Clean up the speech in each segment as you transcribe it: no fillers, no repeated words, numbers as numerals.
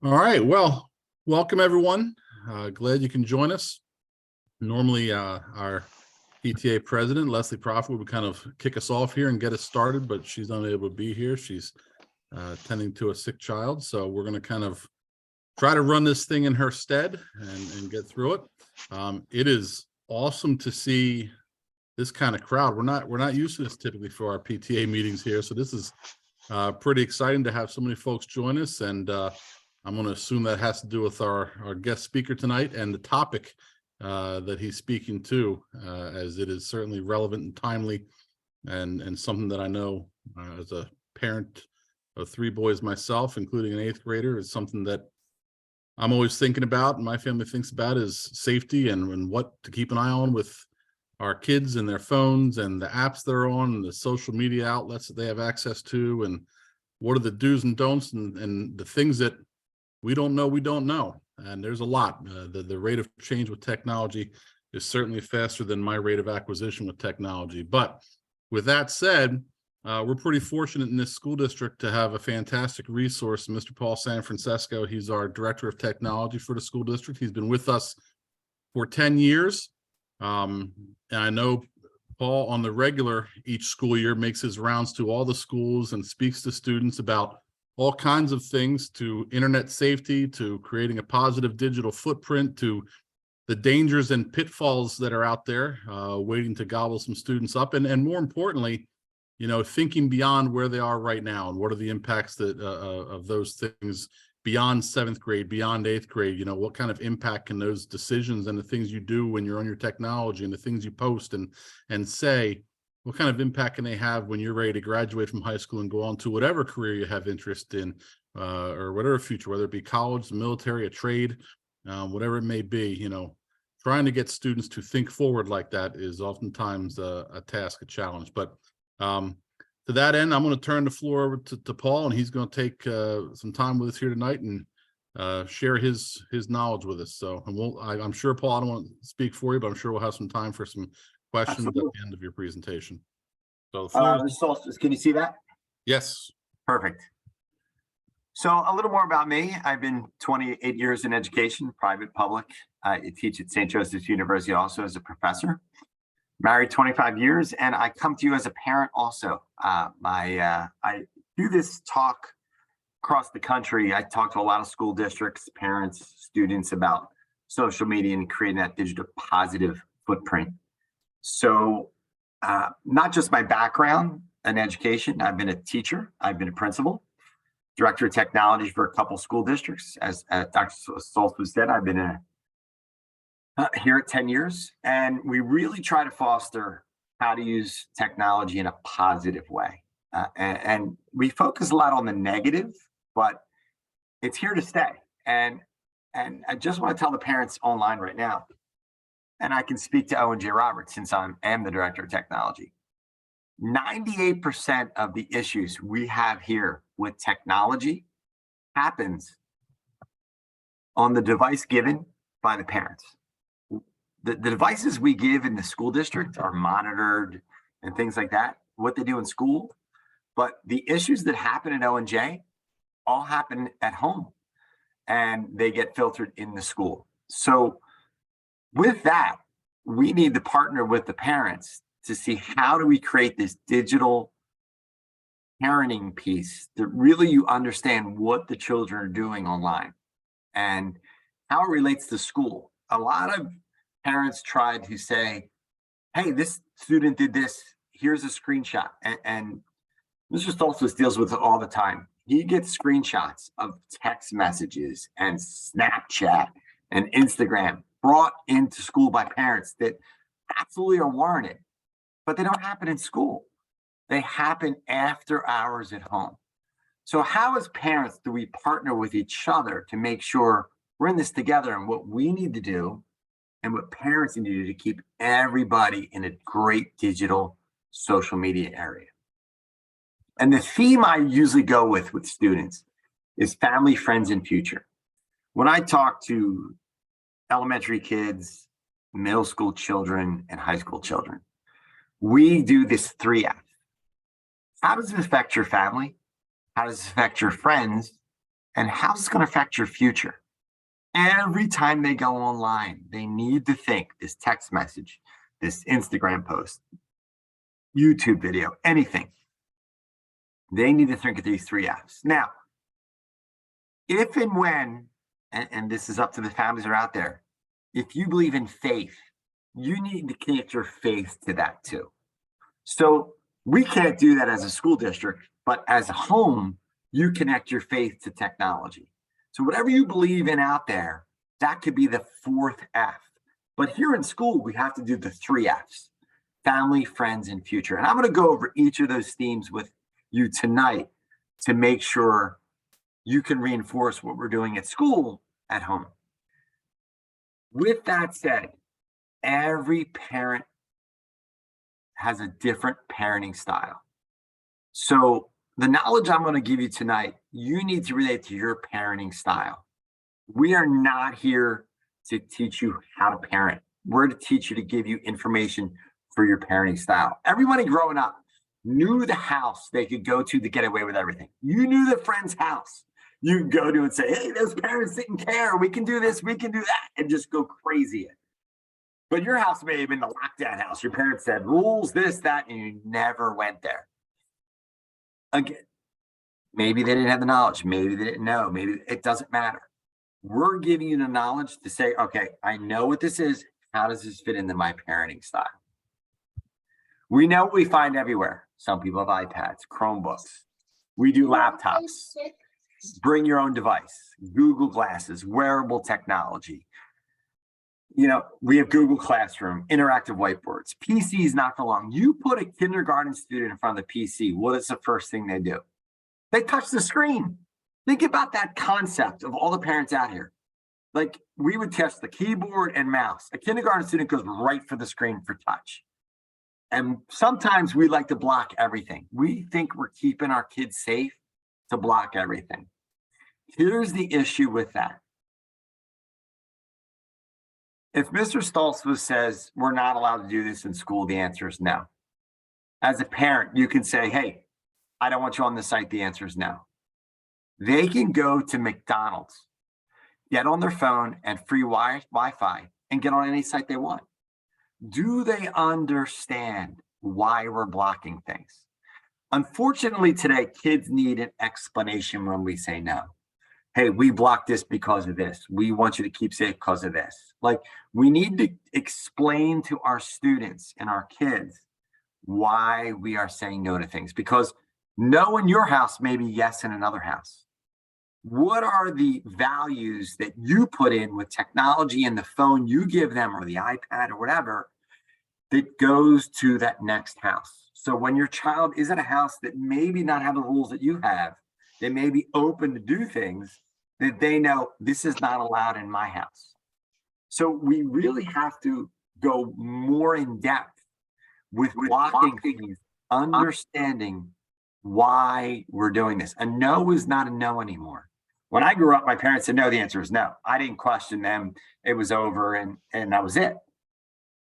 All right. Well, welcome everyone. Glad you can join us. Normally, our PTA president, Leslie Prophet, would kind of kick us off here and get us started, but she's unable to be here. She's tending to a sick child. So we're going to kind of try to run this thing in her stead and get through it. It is awesome to see this kind of crowd. We're not used to this typically for our PTA meetings here. So this is pretty exciting to have so many folks join us. And I'm going to assume that has to do with our guest speaker tonight and the topic that he's speaking to, as it is certainly relevant and timely, and something that I know as a parent of 3 boys myself, including an 8th grader, is something that I'm always thinking about and my family thinks about is safety and what to keep an eye on with our kids and their phones and the apps they're on and the social media outlets that they have access to, and what are the do's and don'ts and the things that we don't know. And there's a lot. The rate of change with technology is certainly faster than my rate of acquisition with technology. But with that said, we're pretty fortunate in this school district to have a fantastic resource, Mr. Paul Sanfrancesco. He's our director of technology for the school district. He's been with us for 10 years. And I know Paul on the regular each school year makes his rounds to all the schools and speaks to students about all kinds of things, to internet safety, to creating a positive digital footprint, to the dangers and pitfalls that are out there waiting to gobble some students up. And more importantly, you know, thinking beyond where they are right now and what are the impacts that of those things beyond 7th grade, beyond 8th grade. You know, what kind of impact can those decisions and the things you do when you're on your technology and the things you post and say, what kind of impact can they have when you're ready to graduate from high school and go on to whatever career you have interest in, or whatever future, whether it be college, the military, a trade, whatever it may be. You know, trying to get students to think forward like that is oftentimes a task, a challenge. But to that end, I'm going to turn the floor over to Paul, and he's going to take some time with us here tonight and share his knowledge with us. So, and I'm sure, Paul, I don't want to speak for you, but I'm sure we'll have some time for some questions Absolutely. At the end of your presentation. So, can you see that? Yes. Perfect. So a little more about me. I've been 28 years in education, private, public. I teach at St. Joseph's University also as a professor. Married 25 years, and I come to you as a parent also. I do this talk across the country. I talk to a lot of school districts, parents, students about social media and creating that digital positive footprint. So not just my background in education, I've been a teacher, I've been a principal, director of technology for a couple school districts. As Dr. Stoltzfus said, I've been here at 10 years, and we really try to foster how to use technology in a positive way. And we focus a lot on the negative, but it's here to stay. And I just want to tell the parents online right now, and I can speak to Owen J since I am the director of technology. 98% of the issues we have here with technology happens on the device given by the parents. The devices we give in the school district are monitored and things like that, what they do in school. But the issues that happen at Owen J all happen at home, and they get filtered in the school. So with that, we need to partner with the parents to see how do we create this digital parenting piece that really you understand what the children are doing online and how it relates to school. A lot of parents try to say, hey, this student did this, here's a screenshot. And Mr. Stoltzfus deals with it all the time. He gets screenshots of text messages and Snapchat and Instagram brought into school by parents that absolutely are warranted, but they don't happen in school. They happen after hours at home. So how as parents do we partner with each other to make sure we're in this together, and what we need to do and what parents need to do to keep everybody in a great digital social media area? And the theme I usually go with students is family, friends, and future. When I talk to elementary kids, middle school children, and high school children, we do this 3F. How does it affect your family? How does it affect your friends? And how's this going to affect your future? Every time they go online, they need to think this text message, this Instagram post, YouTube video, anything. They need to think of these 3 F's. Now, if and when, and this is up to the families that are out there, if you believe in faith, you need to connect your faith to that too. So we can't do that as a school district, but as a home, you connect your faith to technology. So whatever you believe in out there, that could be the 4th F. But here in school, we have to do the 3 F's: family, friends, and future. And I'm going to go over each of those themes with you tonight to make sure you can reinforce what we're doing at school at home. With that said, every parent has a different parenting style. So the knowledge I'm going to give you tonight, you need to relate to your parenting style. We are not here to teach you how to parent. We're to teach you to give you information for your parenting style. Everybody growing up knew the house they could go to get away with everything. You knew the friend's house you could go to and say, hey, those parents didn't care. We can do this, we can do that, and just go crazy. But your house may have been the lockdown house. Your parents said rules, this, that, and you never went there. Again, maybe they didn't have the knowledge. Maybe they didn't know. Maybe it doesn't matter. We're giving you the knowledge to say, okay, I know what this is. How does this fit into my parenting style? We know what we find everywhere. Some people have iPads, Chromebooks. We do laptops. Bring your own device, Google Glasses, wearable technology. You know, we have Google Classroom, interactive whiteboards, PCs not for long. You put a kindergarten student in front of the PC, what is the first thing they do? They touch the screen. Think about that concept of all the parents out here. Like, we would test the keyboard and mouse. A kindergarten student goes right for the screen for touch. And sometimes we like to block everything. We think we're keeping our kids safe to block everything. Here's the issue with that. If Mr. Stoltzfus says we're not allowed to do this in school, the answer is no. As a parent, you can say, hey, I don't want you on the site. The answer is no. They can go to McDonald's, get on their phone and free Wi-Fi and get on any site they want. Do they understand why we're blocking things? Unfortunately, today, kids need an explanation when we say no. Hey, we blocked this because of this. We want you to keep safe because of this. Like, we need to explain to our students and our kids why we are saying no to things, because no in your house may be yes in another house. What are the values that you put in with technology and the phone you give them, or the iPad or whatever, that goes to that next house? So when your child is at a house that maybe not have the rules that you have, they may be open to do things that they know this is not allowed in my house. So we really have to go more in depth with blocking things, understanding why we're doing this. A no is not a no anymore. When I grew up, my parents said no, the answer is no. I didn't question them. It was over and that was it.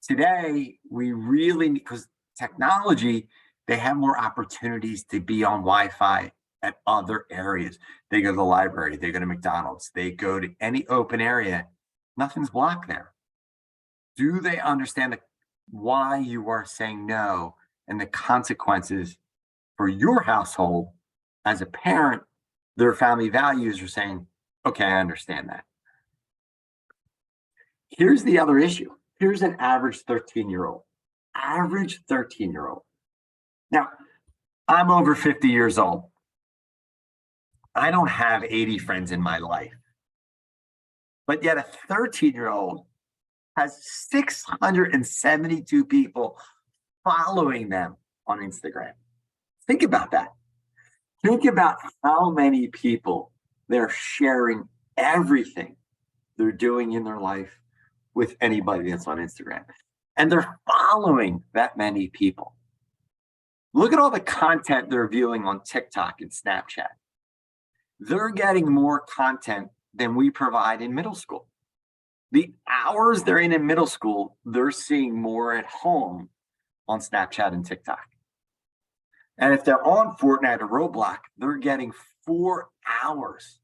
Today, we really need, because technology, they have more opportunities to be on Wi-Fi at other areas. They go to the library, they go to McDonald's, they go to any open area, nothing's blocked there. Do they understand why you are saying no and the consequences for your household? As a parent, their family values are saying, okay, I understand that. Here's the other issue. Here's an average 13-year-old. Average 13-year-old. Now, I'm over 50 years old. I don't have 80 friends in my life. But yet a 13-year-old has 672 people following them on Instagram. Think about that. Think about how many people they're sharing everything they're doing in their life with anybody that's on Instagram. And they're following that many people. Look at all the content they're viewing on TikTok and Snapchat. They're getting more content than we provide in middle school. The hours they're in middle school, they're seeing more at home on Snapchat and TikTok. And if they're on Fortnite or Roblox, they're getting 4 hours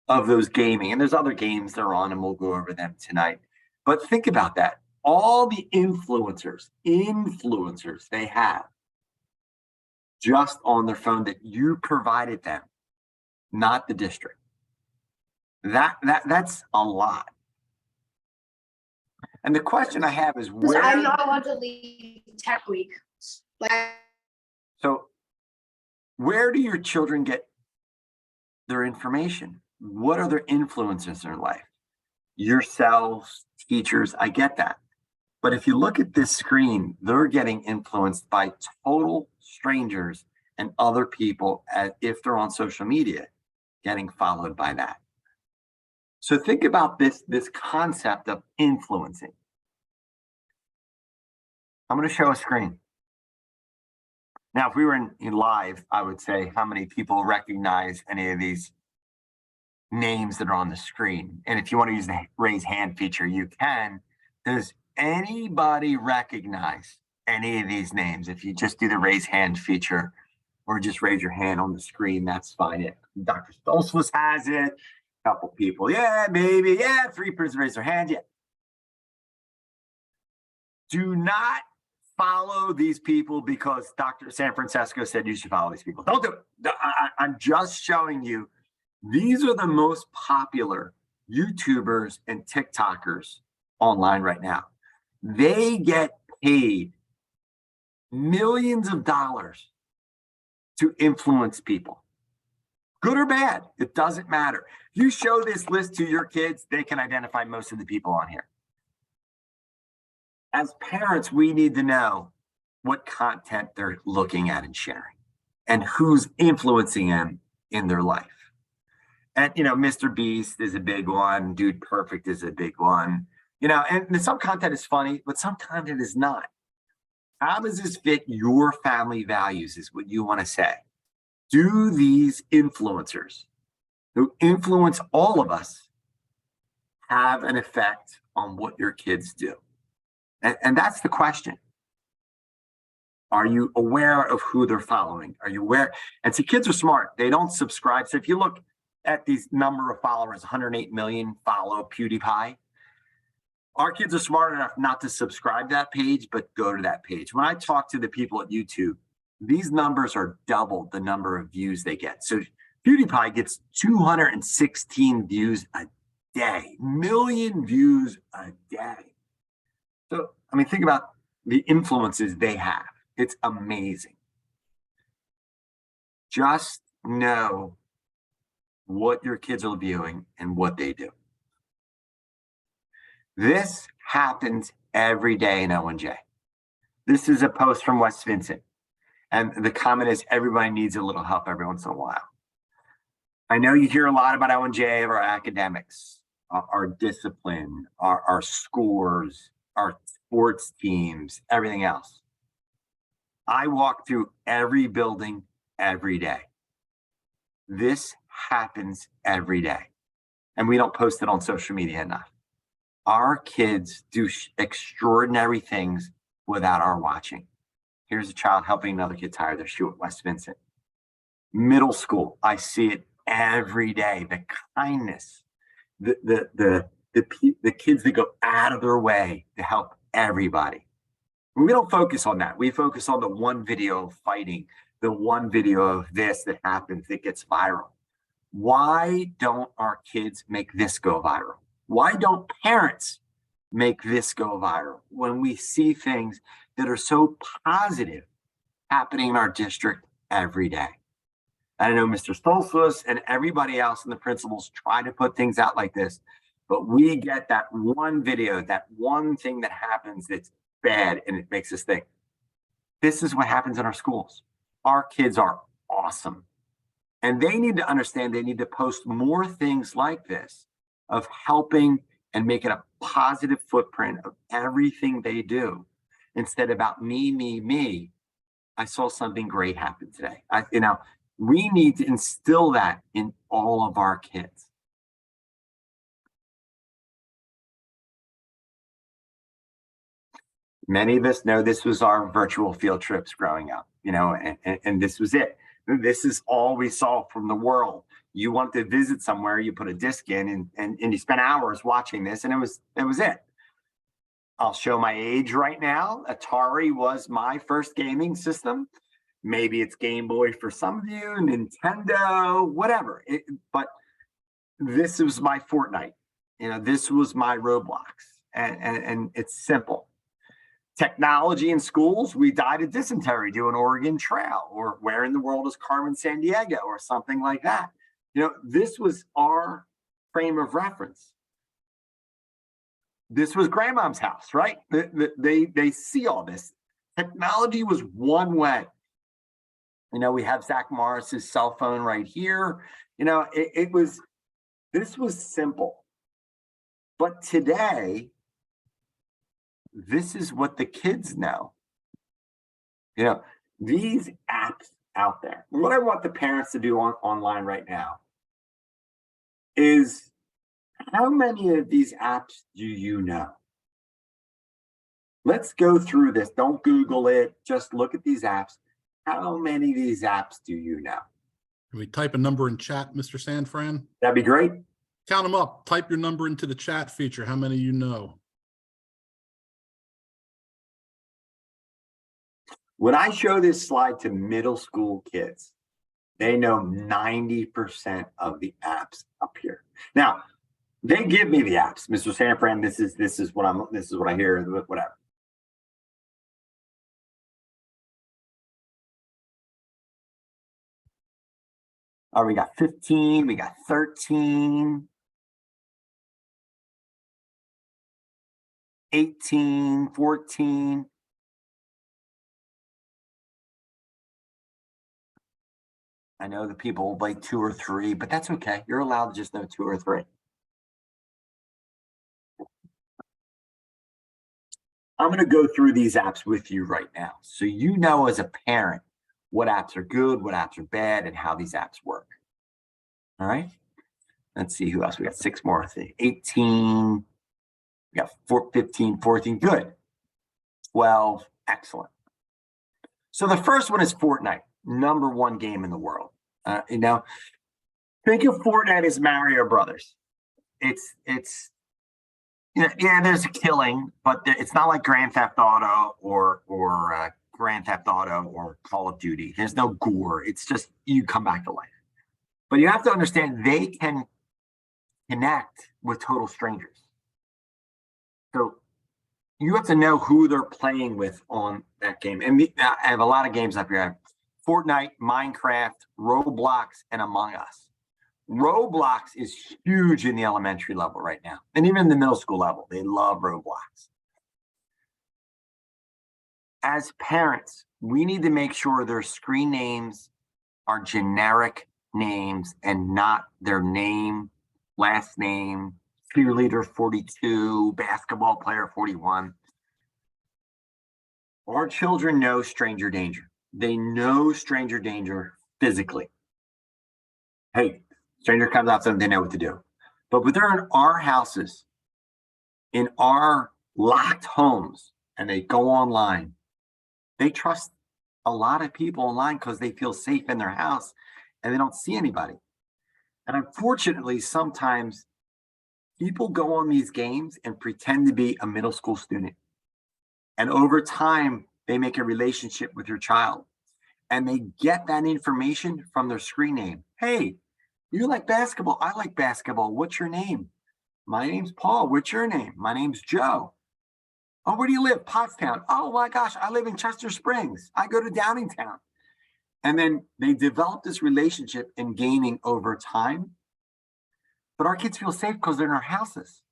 of those gaming. And there's other games that are on, and we'll go over them tonight. But think about that. All the influencers they have just on their phone that you provided them, not the district. That's a lot. And the question I have is where I'm not allowed to leave tech week. So where do your children get their information? What are their influences in their life? Yourselves, teachers, I get that. But if you look at this screen, they're getting influenced by total strangers and other people, as if they're on social media, getting followed by that. So think about this concept of influencing. I'm going to show a screen. Now, if we were in live, I would say how many people recognize any of these names that are on the screen. And if you want to use the raise hand feature, you can. Does anybody recognize any of these names? If you just do the raise hand feature or just raise your hand on the screen, that's fine. Dr. Stoltzfus has it. A couple people, yeah, maybe, yeah, 3 persons raise their hand, yeah. Do not follow these people because Dr. Sanfrancesco said you should follow these people. Don't do it. I'm just showing you, these are the most popular YouTubers and TikTokers online right now. They get paid millions of dollars to influence people. Good or bad, it doesn't matter. You show this list to your kids, they can identify most of the people on here. As parents, we need to know what content they're looking at and sharing and who's influencing them in their life. And, Mr. Beast is a big one. Dude Perfect is a big one. And some content is funny, but some content is not. How does this fit your family values is what you want to say. Do these influencers who influence all of us have an effect on what your kids do? And that's the question. Are you aware of who they're following? Are you aware? And see, kids are smart. They don't subscribe. So if you look at these number of followers, 108 million follow PewDiePie. Our kids are smart enough not to subscribe to that page, but go to that page. When I talk to the people at YouTube, these numbers are double the number of views they get. So PewDiePie gets 216 views a day, million views a day. So, think about the influences they have. It's amazing. Just know what your kids are viewing and what they do. This happens every day in Owen J. This is a post from West Vincent. And the comment is, everybody needs a little help every once in a while. I know you hear a lot about Owen J of our academics, our discipline, our scores, our sports teams, everything else. I walk through every building every day. This happens every day. And we don't post it on social media enough. Our kids do extraordinary things without our watching. Here's a child helping another kid tie their shoe at West Vincent. Middle school, I see it every day. The kindness, the kids that go out of their way to help everybody. We don't focus on that. We focus on the one video of fighting, the one video of this that happens that gets viral. Why don't our kids make this go viral? Why don't parents make this go viral when we see things that are so positive happening in our district every day? I know Mr. Stoltzfus and everybody else and the principals try to put things out like this, but we get that one video, that one thing that happens that's bad, and it makes us think, this is what happens in our schools. Our kids are awesome. And they need to understand they need to post more things like this of helping and making a positive footprint of everything they do instead about me. I saw something great happen today. We need to instill that in all of our kids. Many of us know this was our virtual field trips growing up, and this was it. This is all we saw from the world. You want to visit somewhere, you put a disc in and you spend hours watching this, and it was it. I'll show my age right now. Atari was my first gaming system. Maybe it's Game Boy for some of you, Nintendo, whatever. But this was my Fortnite. This was my Roblox. And it's simple. Technology in schools, we died of dysentery doing Oregon Trail, or where in the world is Carmen Sandiego, or something like that. This was our frame of reference. This was grandmom's house, right? They see all this. Technology was one way. We have Zach Morris's cell phone right here. This was simple. But today, this is what the kids know. These apps out there. What I want the parents to do online right now is, how many of these apps do you know? Let's go through this. Don't Google it. Just look at these apps. How many of these apps do you know? Can we type a number in chat, Mr. Sanfran? That'd be great. Count them up. Type your number into the chat feature. How many you know? When I show this slide to middle school kids, they know 90% of the apps up here. Now, they give me the apps, Mr. Sanfran. This is what I hear, whatever. We got 15, we got 13, 18, 14. I know the people like 2 or 3, but that's okay. You're allowed to just know 2 or 3. I'm going to go through these apps with you right now, so you know as a parent what apps are good, what apps are bad, and how these apps work. All right. Let's see who else. We got 6 more. 18. We got 15, 14. Good. 12. Excellent. So the first one is Fortnite, #1 game in the world. Think of Fortnite as Mario Brothers. It's there's a killing, but it's not like Grand Theft Auto or Call of Duty. There's no gore. It's just you come back to life. But you have to understand they can connect with total strangers. So you have to know who they're playing with on that game. And I have a lot of games up here. I have Fortnite, Minecraft, Roblox, and Among Us. Roblox is huge in the elementary level right now, and even the middle school level. They love Roblox. As parents, we need to make sure their screen names are generic names and not their name, last name, cheerleader 42, basketball player 41. Our children know stranger danger. They know stranger danger physically. Hey, stranger comes out to them, they know what to do. But when they're in our houses, in our locked homes, and they go online, they trust a lot of people online because they feel safe in their house and they don't see anybody. And unfortunately, sometimes people go on these games and pretend to be a middle school student. And over time, they make a relationship with your child. And they get that information from their screen name. Hey, you like basketball? I like basketball. What's your name? My name's Paul. What's your name? My name's Joe. Oh, where do you live? Pottstown. Oh my gosh, I live in Chester Springs. I go to Downingtown. And then they develop this relationship in gaming over time. But our kids feel safe because they're in our houses.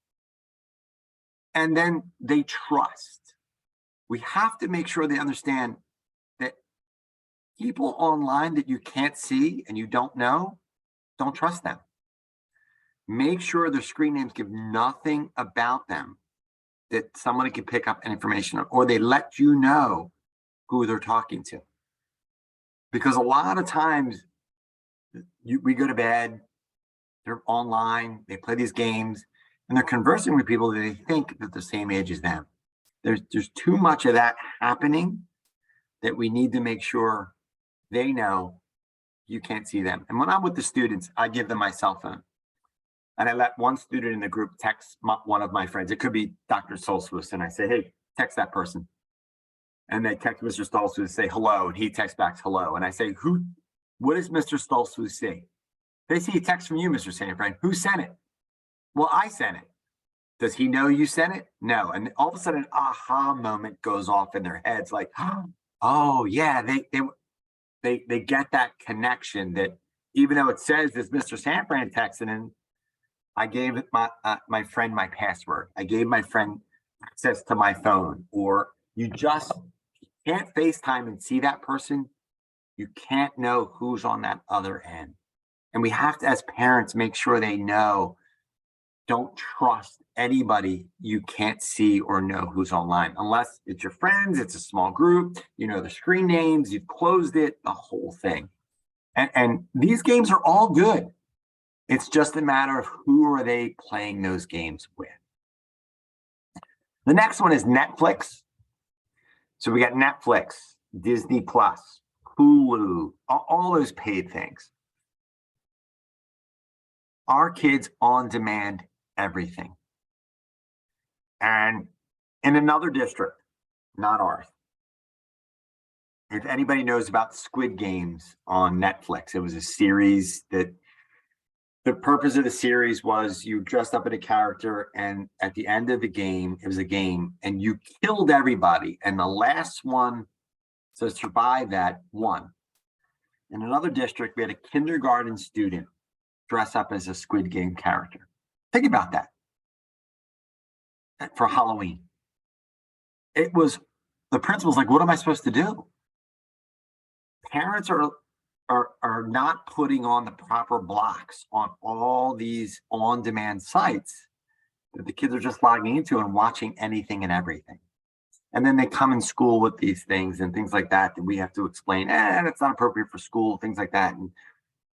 And then they trust. We have to make sure they understand that people online that you can't see and you don't know, don't trust them. Make sure their screen names give nothing about them that somebody can pick up information on, or they let you know who they're talking to. Because a lot of times we go to bed, they're online, they play these games, and they're conversing with people that they think that they're the same age as them. There's too much of that happening that we need to make sure they know you can't see them. And when I'm with the students, I give them my cell phone. And I let one student in the group text one of my friends. It could be Dr. Stoltzfus. And I say, hey, text that person. And they text Mr. Stoltzfus, say hello. And he texts back hello. And I say, what does Mr. Stoltzfus say? They see a text from you, Mr. Sanfran. Who sent it? Well, I sent it. Does he know you sent it? No. And all of a sudden, an aha moment goes off in their heads, like, oh yeah, they get that connection that even though it says this Mr. Sanfran texted in, I gave my friend my password. I gave my friend access to my phone. Or you just can't FaceTime and see that person. You can't know who's on that other end. And we have to, as parents, make sure they know, don't trust anybody you can't see or know who's online, unless it's your friends, it's a small group, you know the screen names, you've closed it, the whole thing. And these games are all good. It's just a matter of who are they playing those games with. The next one is Netflix. So we got Netflix, Disney Plus, Hulu, all those paid things. Our kids on demand everything. And in another district, not ours, if anybody knows about Squid Games on Netflix, it was a series that the purpose of the series was you dressed up in a character, and at the end of the game, it was a game, and you killed everybody. And the last one to survive that won. In another district, we had a kindergarten student dress up as a Squid Game character. Think about that. For Halloween. It was, the principal's like, what am I supposed to do? Parents are not putting on the proper blocks on all these on-demand sites that the kids are just logging into and watching anything and everything. And then they come in school with these things and things like that we have to explain, that's not appropriate for school, things like that. And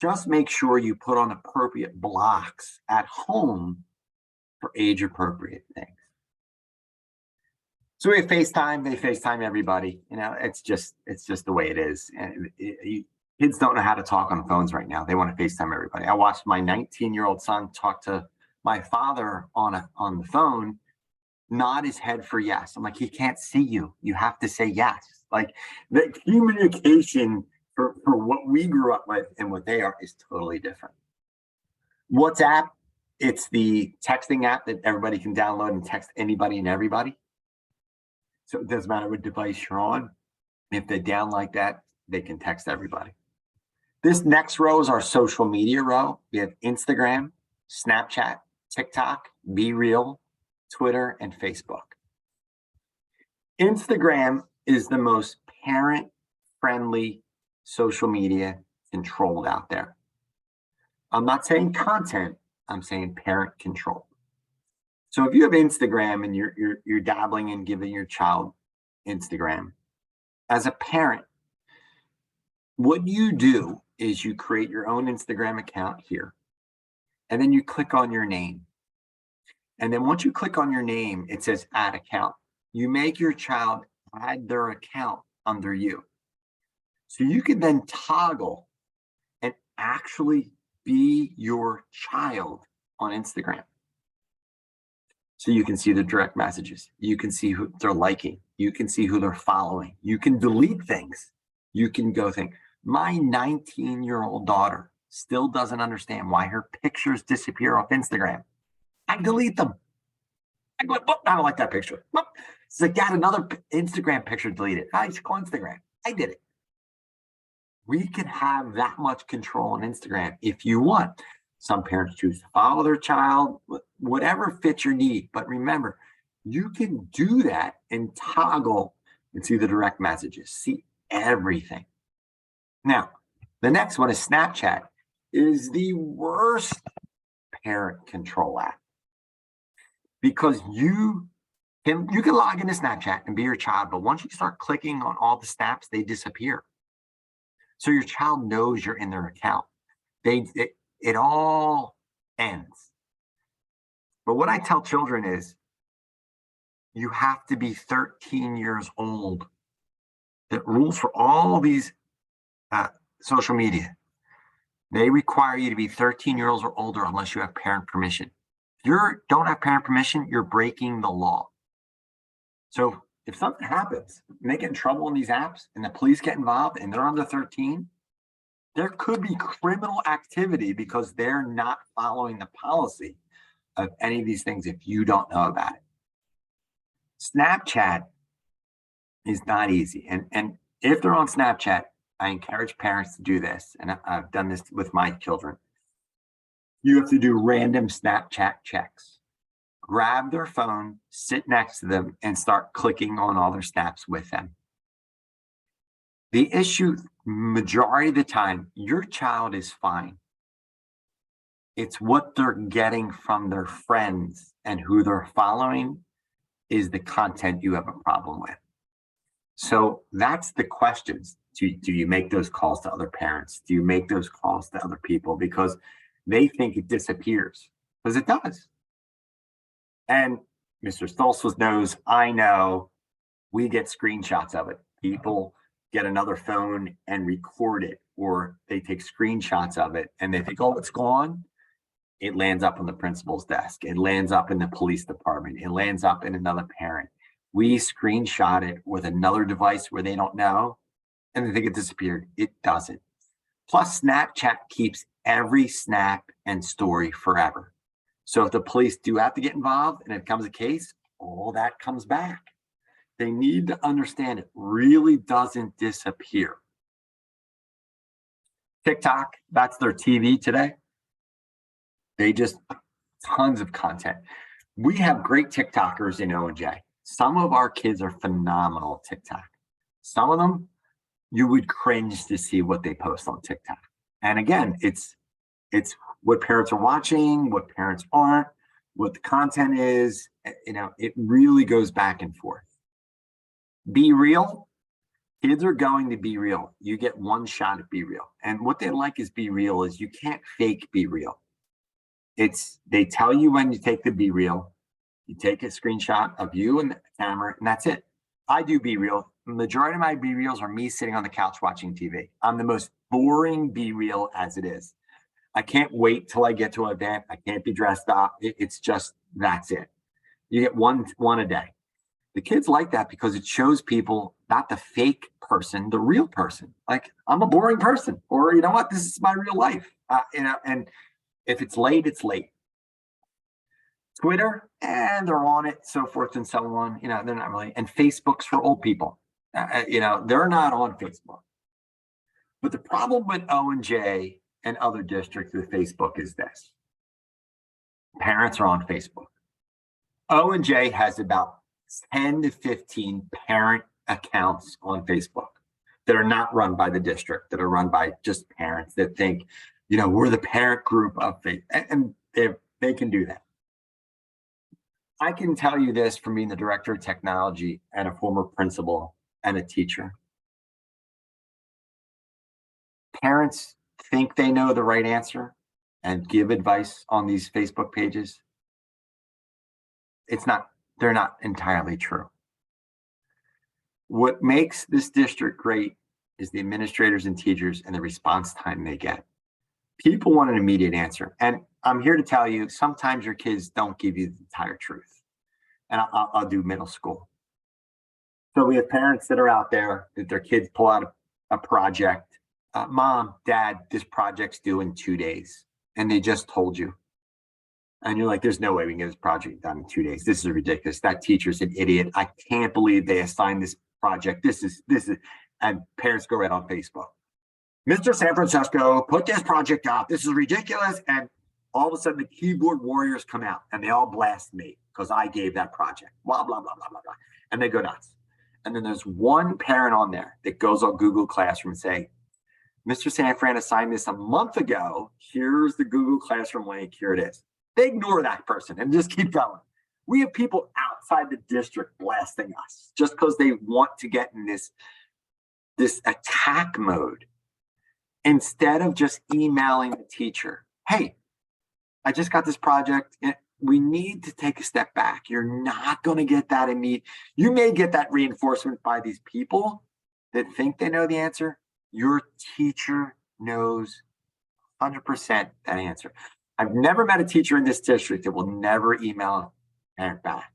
just make sure you put on appropriate blocks at home for age-appropriate things. So we have FaceTime, they FaceTime everybody. You know, it's just the way it is. And kids don't know how to talk on phones right now. They want to FaceTime everybody. I watched my 19-year-old son talk to my father on the phone, nod his head for yes. I'm like, he can't see you. You have to say yes. Like, the communication for what we grew up with and what they are is totally different. WhatsApp, it's the texting app that everybody can download and text anybody and everybody. So it doesn't matter what device you're on. If they're down like that, they can text everybody. This next row is our social media row. We have Instagram, Snapchat, TikTok, Be Real, Twitter, and Facebook. Instagram is the most parent-friendly social media controlled out there. I'm not saying content, I'm saying parent control. So if you have Instagram and you're dabbling in giving your child Instagram, as a parent, what you do is you create your own Instagram account here, and then you click on your name. And then once you click on your name, it says add account. You make your child add their account under you. So you can then toggle and actually be your child on Instagram. So you can see the direct messages. You can see who they're liking. You can see who they're following. You can delete things. You can go think. My 19-year-old daughter still doesn't understand why her pictures disappear off Instagram. I delete them. I go, oh, I don't like that picture. Oh. It's like, Dad, another Instagram picture deleted. I just call Instagram. I did it. We can have that much control on Instagram if you want. Some parents choose to follow their child, whatever fits your need. But remember, you can do that and toggle and see the direct messages, see everything. Now, the next one is Snapchat. It is the worst parent control app because you can log into Snapchat and be your child, but once you start clicking on all the snaps, they disappear. So your child knows you're in their account. It all ends. But what I tell children is you have to be 13 years old. The rules for all these social media They require you to be 13 years old or older unless you have parent permission. If you don't have parent permission, you're breaking the law. So if something happens and they get in trouble in these apps and the police get involved and they're under 13, there could be criminal activity because they're not following the policy of any of these things if you don't know about it. Snapchat is not easy. And if they're on Snapchat, I encourage parents to do this. And I've done this with my children. You have to do random Snapchat checks. Grab their phone, sit next to them, and start clicking on all their snaps with them. The issue, majority of the time, your child is fine. It's what they're getting from their friends and who they're following is the content you have a problem with. So that's the questions. Do you make those calls to other parents? Do you make those calls to other people? Because they think it disappears, because it does. And Mr. Stolzfus knows, I know, we get screenshots of it. People get another phone and record it, or they take screenshots of it and they think, oh, it's gone. It lands up on the principal's desk. It lands up in the police department. It lands up in another parent. We screenshot it with another device where they don't know, and they think it disappeared. It doesn't. Plus, Snapchat keeps every snap and story forever. So if the police do have to get involved and it becomes a case, all that comes back. They need to understand it really doesn't disappear. TikTok, that's their TV today. They just, tons of content. We have great TikTokers in Owen J. Some of our kids are phenomenal at TikTok. Some of them, you would cringe to see what they post on TikTok. And again, it's what parents are watching, what parents aren't, what the content is. It really goes back and forth. Be real. Kids are going to be real. You get one shot at be real. And what they like is be real is you can't fake be real. They tell you when you take the be real, you take a screenshot of you and the camera, and that's it. I do be real. The majority of my be reals are me sitting on the couch watching TV. I'm the most boring be real as it is. I can't wait till I get to an event. I can't be dressed up. It's just, that's it. You get one a day. The kids like that because it shows people not the fake person, the real person. Like, I'm a boring person, or you know what, this is my real life. And if it's late, it's late. Twitter, and they're on it, so forth and so on. They're not really. And Facebook's for old people. They're not on Facebook. But the problem with Owen J and other districts with Facebook is this. Parents are on Facebook. Owen J has about 10 to 15 parent accounts on Facebook that are not run by the district, that are run by just parents that think, we're the parent group of Facebook, and they can do that. I can tell you this from being the director of technology and a former principal and a teacher. Parents think they know the right answer and give advice on these Facebook pages. They're not entirely true. What makes this district great is the administrators and teachers and the response time they get. People want an immediate answer. And I'm here to tell you, sometimes your kids don't give you the entire truth. And I'll do middle school. So we have parents that are out there that their kids pull out a project. Mom, Dad, this project's due in 2 days. And they just told you. And you're like, there's no way we can get this project done in 2 days. This is ridiculous. That teacher's an idiot. I can't believe they assigned this project. This is, and parents go right on Facebook. Mr. Sanfrancesco, put this project out. This is ridiculous. And all of a sudden the keyboard warriors come out and they all blast me because I gave that project. Blah, blah, blah, blah, blah, blah. And they go nuts. And then there's one parent on there that goes on Google Classroom and say, Mr. Sanfran assigned this a month ago. Here's the Google Classroom link. Here it is. They ignore that person and just keep going. We have people outside the district blasting us just because they want to get in this attack mode instead of just emailing the teacher. Hey, I just got this project. We need to take a step back. You're not going to get that immediate. You may get that reinforcement by these people that think they know the answer. Your teacher knows 100% that answer. I've never met a teacher in this district that will never email a parent back.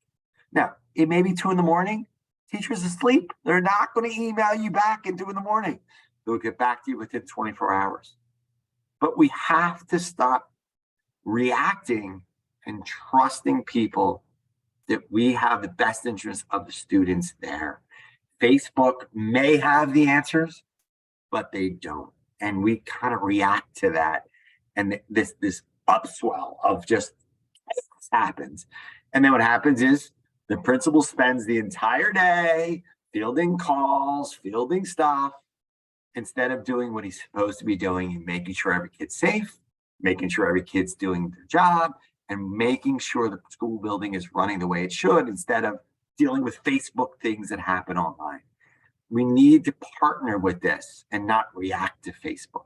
Now, it may be 2 a.m. Teacher's asleep. They're not going to email you back at 2 a.m. They'll get back to you within 24 hours. But we have to stop reacting and trusting people that we have the best interest of the students there. Facebook may have the answers, but they don't. And we kind of react to that. And this upswell of just happens. And then what happens is the principal spends the entire day fielding calls, fielding stuff, instead of doing what he's supposed to be doing and making sure every kid's safe, making sure every kid's doing their job, and making sure the school building is running the way it should, instead of dealing with Facebook things that happen online. We need to partner with this and not react to Facebook.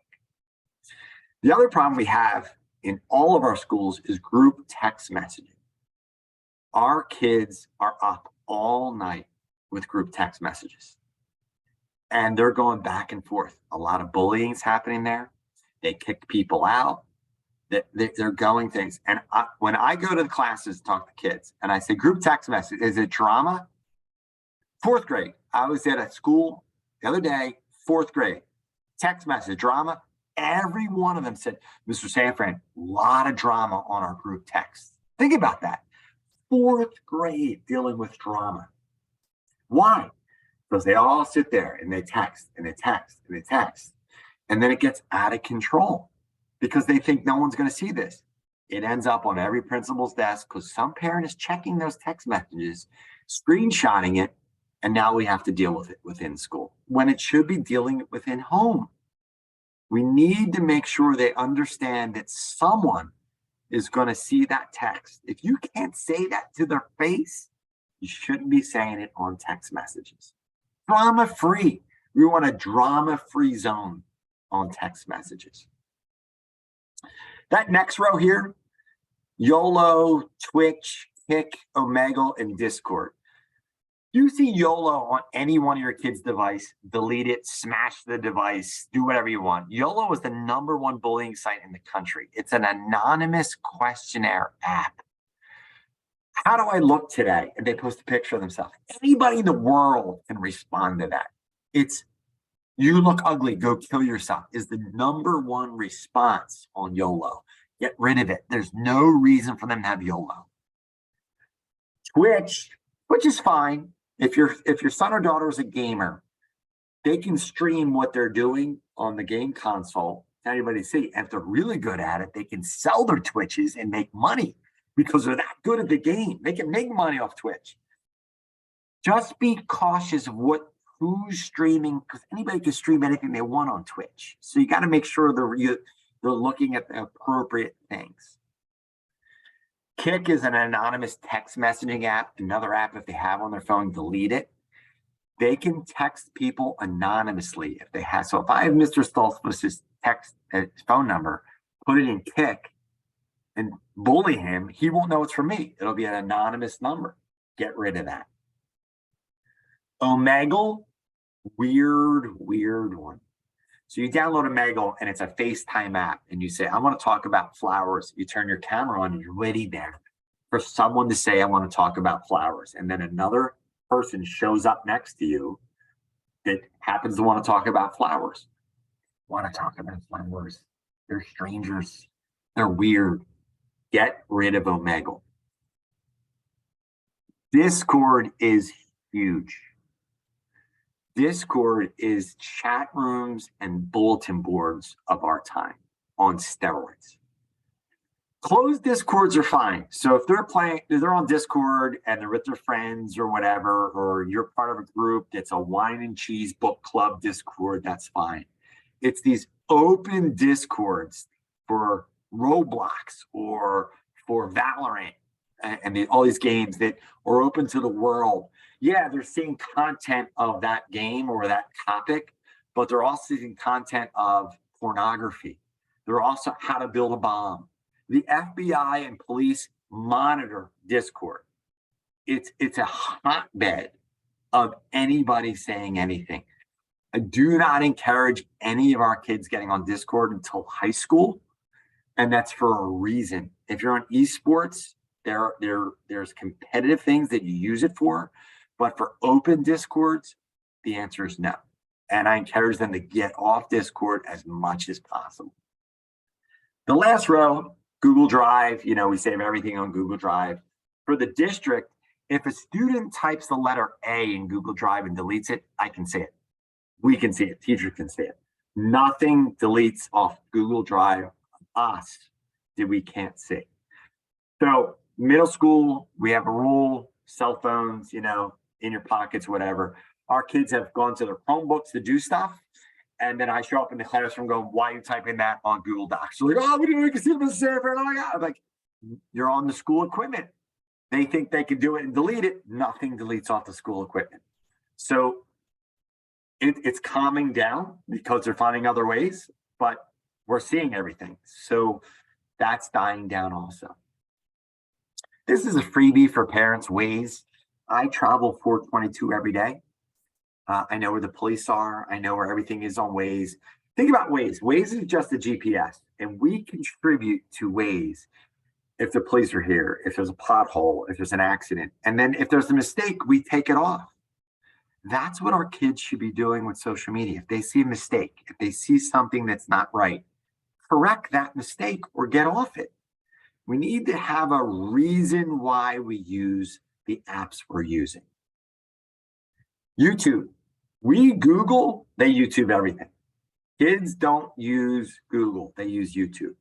The other problem we have in all of our schools is group text messaging. Our kids are up all night with group text messages. And they're going back and forth. A lot of bullying is happening there. They kick people out. They're going things. And when I go to the classes to talk to kids and I say group text message, is it drama? 4th grade. I was at a school the other day, 4th grade. Text message, drama. Every one of them said, Mr. Sanfran, a lot of drama on our group text. Think about that. 4th grade dealing with drama. Why? Because they all sit there and they text and they text and they text. And then it gets out of control because they think no one's going to see this. It ends up on every principal's desk because some parent is checking those text messages, screenshotting it, and now we have to deal with it within school when it should be dealing within home. We need to make sure they understand that someone is going to see that text. If you can't say that to their face, you shouldn't be saying it on text messages. Drama-free. We want a drama-free zone on text messages. That next row here, YOLO, Twitch, Kick, Omegle, and Discord. You see YOLO on any one of your kids' device, delete it, smash the device, do whatever you want. YOLO is the #1 bullying site in the country. It's an anonymous questionnaire app. How do I look today? And they post a picture of themselves. Anybody in the world can respond to that. It's, you look ugly, go kill yourself, is the #1 response on YOLO. Get rid of it. There's no reason for them to have YOLO. Twitch is fine. If your son or daughter is a gamer, they can stream what they're doing on the game console to anybody see. And if they're really good at it, they can sell their Twitches and make money because they're that good at the game. They can make money off Twitch. Just be cautious of who's streaming, because anybody can stream anything they want on Twitch. So you got to make sure they're looking at the appropriate things. Kick is an anonymous text messaging app. Another app, if they have on their phone, delete it. They can text people anonymously if they have. So if I have Mr. Stoltzfus's text phone number, put it in Kick and bully him, he won't know it's from me. It'll be an anonymous number. Get rid of that. Omegle, weird one. So you download Omegle and it's a FaceTime app and you say, I want to talk about flowers. You turn your camera on and you're waiting there for someone to say, I want to talk about flowers. And then another person shows up next to you that happens to want to talk about flowers. Want to talk about flowers. They're strangers. They're weird. Get rid of Omegle. Discord is huge. Discord is chat rooms and bulletin boards of our time on steroids. Closed Discords are fine. So if they're on Discord and they're with their friends or whatever, or you're part of a group that's a wine and cheese book club Discord, that's fine. It's these open Discords for Roblox or for Valorant and all these games that are open to the world. Yeah, they're seeing content of that game or that topic, but they're also seeing content of pornography. They're also how to build a bomb. The FBI and police monitor Discord. It's a hotbed of anybody saying anything. I do not encourage any of our kids getting on Discord until high school. And that's for a reason. If you're on esports, there's competitive things that you use it for, but for open discords, the answer is no. And I encourage them to get off Discord as much as possible. The last row, Google Drive, we save everything on Google Drive. For the district, if a student types the letter A in Google Drive and deletes it, I can see it. We can see it, teacher can see it. Nothing deletes off Google Drive us that we can't see. So middle school, we have a rule, cell phones, in your pockets, whatever. Our kids have gone to their Chromebooks to do stuff. And then I show up in the classroom going, why are you typing that on Google Docs? They're like, oh, we didn't see Mr. Sanford. Oh my God. I'm like, you're on the school equipment. They think they can do it and delete it. Nothing deletes off the school equipment. So it's calming down because they're finding other ways, but we're seeing everything. So that's dying down also. This is a freebie for parents, Waze. I travel 422 every day. I know where the police are. I know where everything is on Waze. Think about Waze. Waze is just a GPS, and we contribute to Waze if the police are here, if there's a pothole, if there's an accident. And then if there's a mistake, we take it off. That's what our kids should be doing with social media. If they see a mistake, if they see something that's not right, correct that mistake or get off it. We need to have a reason why we use the apps we're using. YouTube. We Google, they YouTube everything. Kids don't use Google, they use YouTube.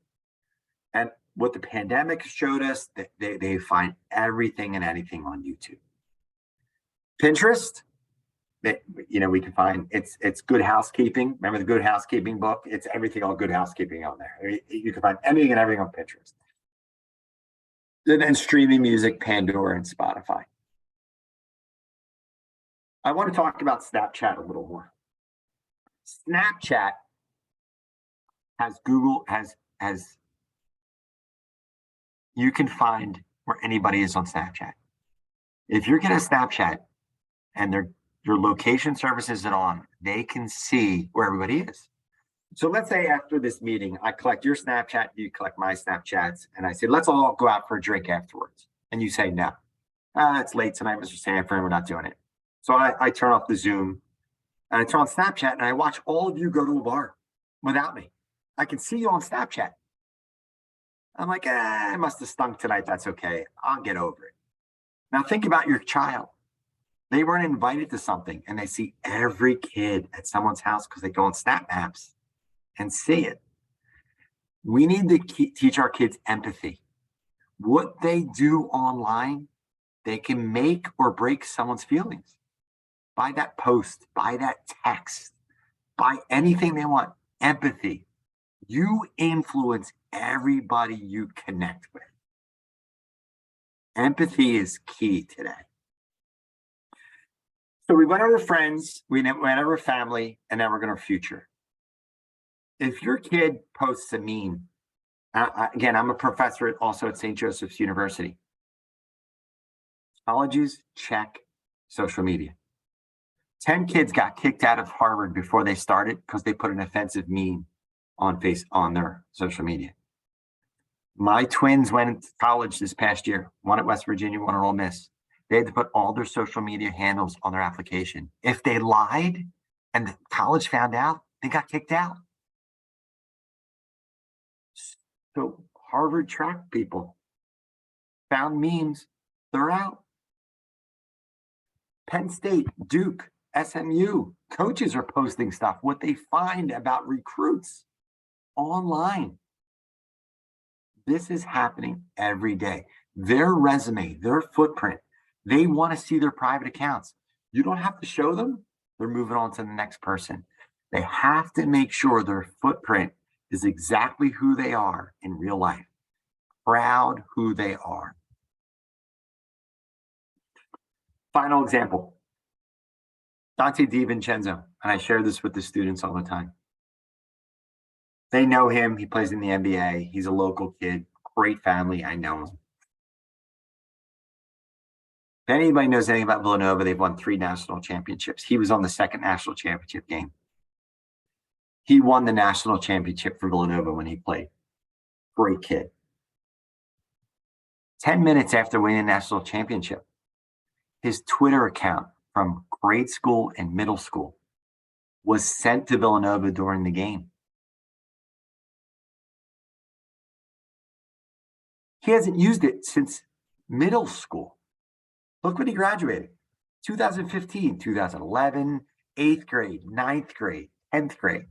And what the pandemic showed us, that they find everything and anything on YouTube. Pinterest, we can find it's Good Housekeeping. Remember the Good Housekeeping book? It's everything on Good Housekeeping on there. You can find anything and everything on Pinterest. Then streaming music, Pandora and Spotify. I want to talk about Snapchat a little more. Snapchat has Google, has you can find where anybody is on Snapchat. If you're getting a Snapchat and your location service isn't on, they can see where everybody is. So let's say after this meeting, I collect your Snapchat, you collect my Snapchats, and I say, let's all go out for a drink afterwards. And you say, no, it's late tonight, Mr. Sanford, we're not doing it. So I turn off the Zoom and I turn on Snapchat and I watch all of you go to a bar without me. I can see you on Snapchat. I'm like, I must have stunk tonight. That's okay. I'll get over it. Now think about your child. They weren't invited to something and they see every kid at someone's house because they go on Snap Maps and see it. We need to teach our kids empathy. What they do online, they can make or break someone's feelings. By that post, by that text, by anything they want. Empathy. You influence everybody you connect with. Empathy is key today. So we went over friends, we went over family, and now we're going to future. If your kid posts a meme, again, I'm a professor also at St. Joseph's University. Colleges check social media. 10 kids got kicked out of Harvard before they started because they put an offensive meme on their social media. My twins went to college this past year, one at West Virginia, one at Ole Miss. They had to put all their social media handles on their application. If they lied and the college found out, they got kicked out. So Harvard tracked people, found memes, they're out. Penn State, Duke, SMU, coaches are posting stuff, what they find about recruits online. This is happening every day. Their resume, their footprint, they want to see their private accounts. You don't have to show them. They're moving on to the next person. They have to make sure their footprint is exactly who they are in real life. Proud who they are. Final example. Dante DiVincenzo, and I share this with the students all the time. They know him. He plays in the NBA. He's a local kid. Great family. I know him. If anybody knows anything about Villanova, they've won 3 national championships. He was on the 2nd national championship game. He won the national championship for Villanova when he played. Great kid. 10 minutes after winning the national championship, his Twitter account from grade school and middle school was sent to Villanova during the game. He hasn't used it since middle school. Look when he graduated. 2015, 2011, 8th grade, 9th grade, 10th grade.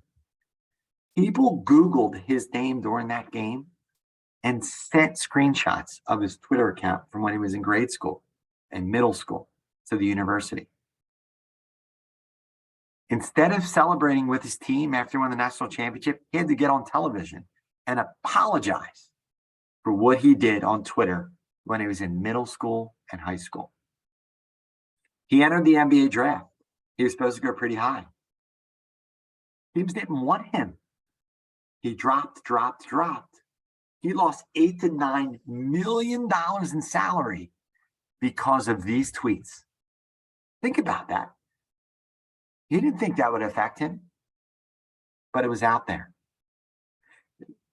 People Googled his name during that game and sent screenshots of his Twitter account from when he was in grade school and middle school to the university. Instead of celebrating with his team after he won the national championship, he had to get on television and apologize for what he did on Twitter when he was in middle school and high school. He entered the NBA draft. He was supposed to go pretty high. Teams didn't want him. He dropped. He lost $8 to $9 million in salary because of these tweets. Think about that. He didn't think that would affect him, but it was out there.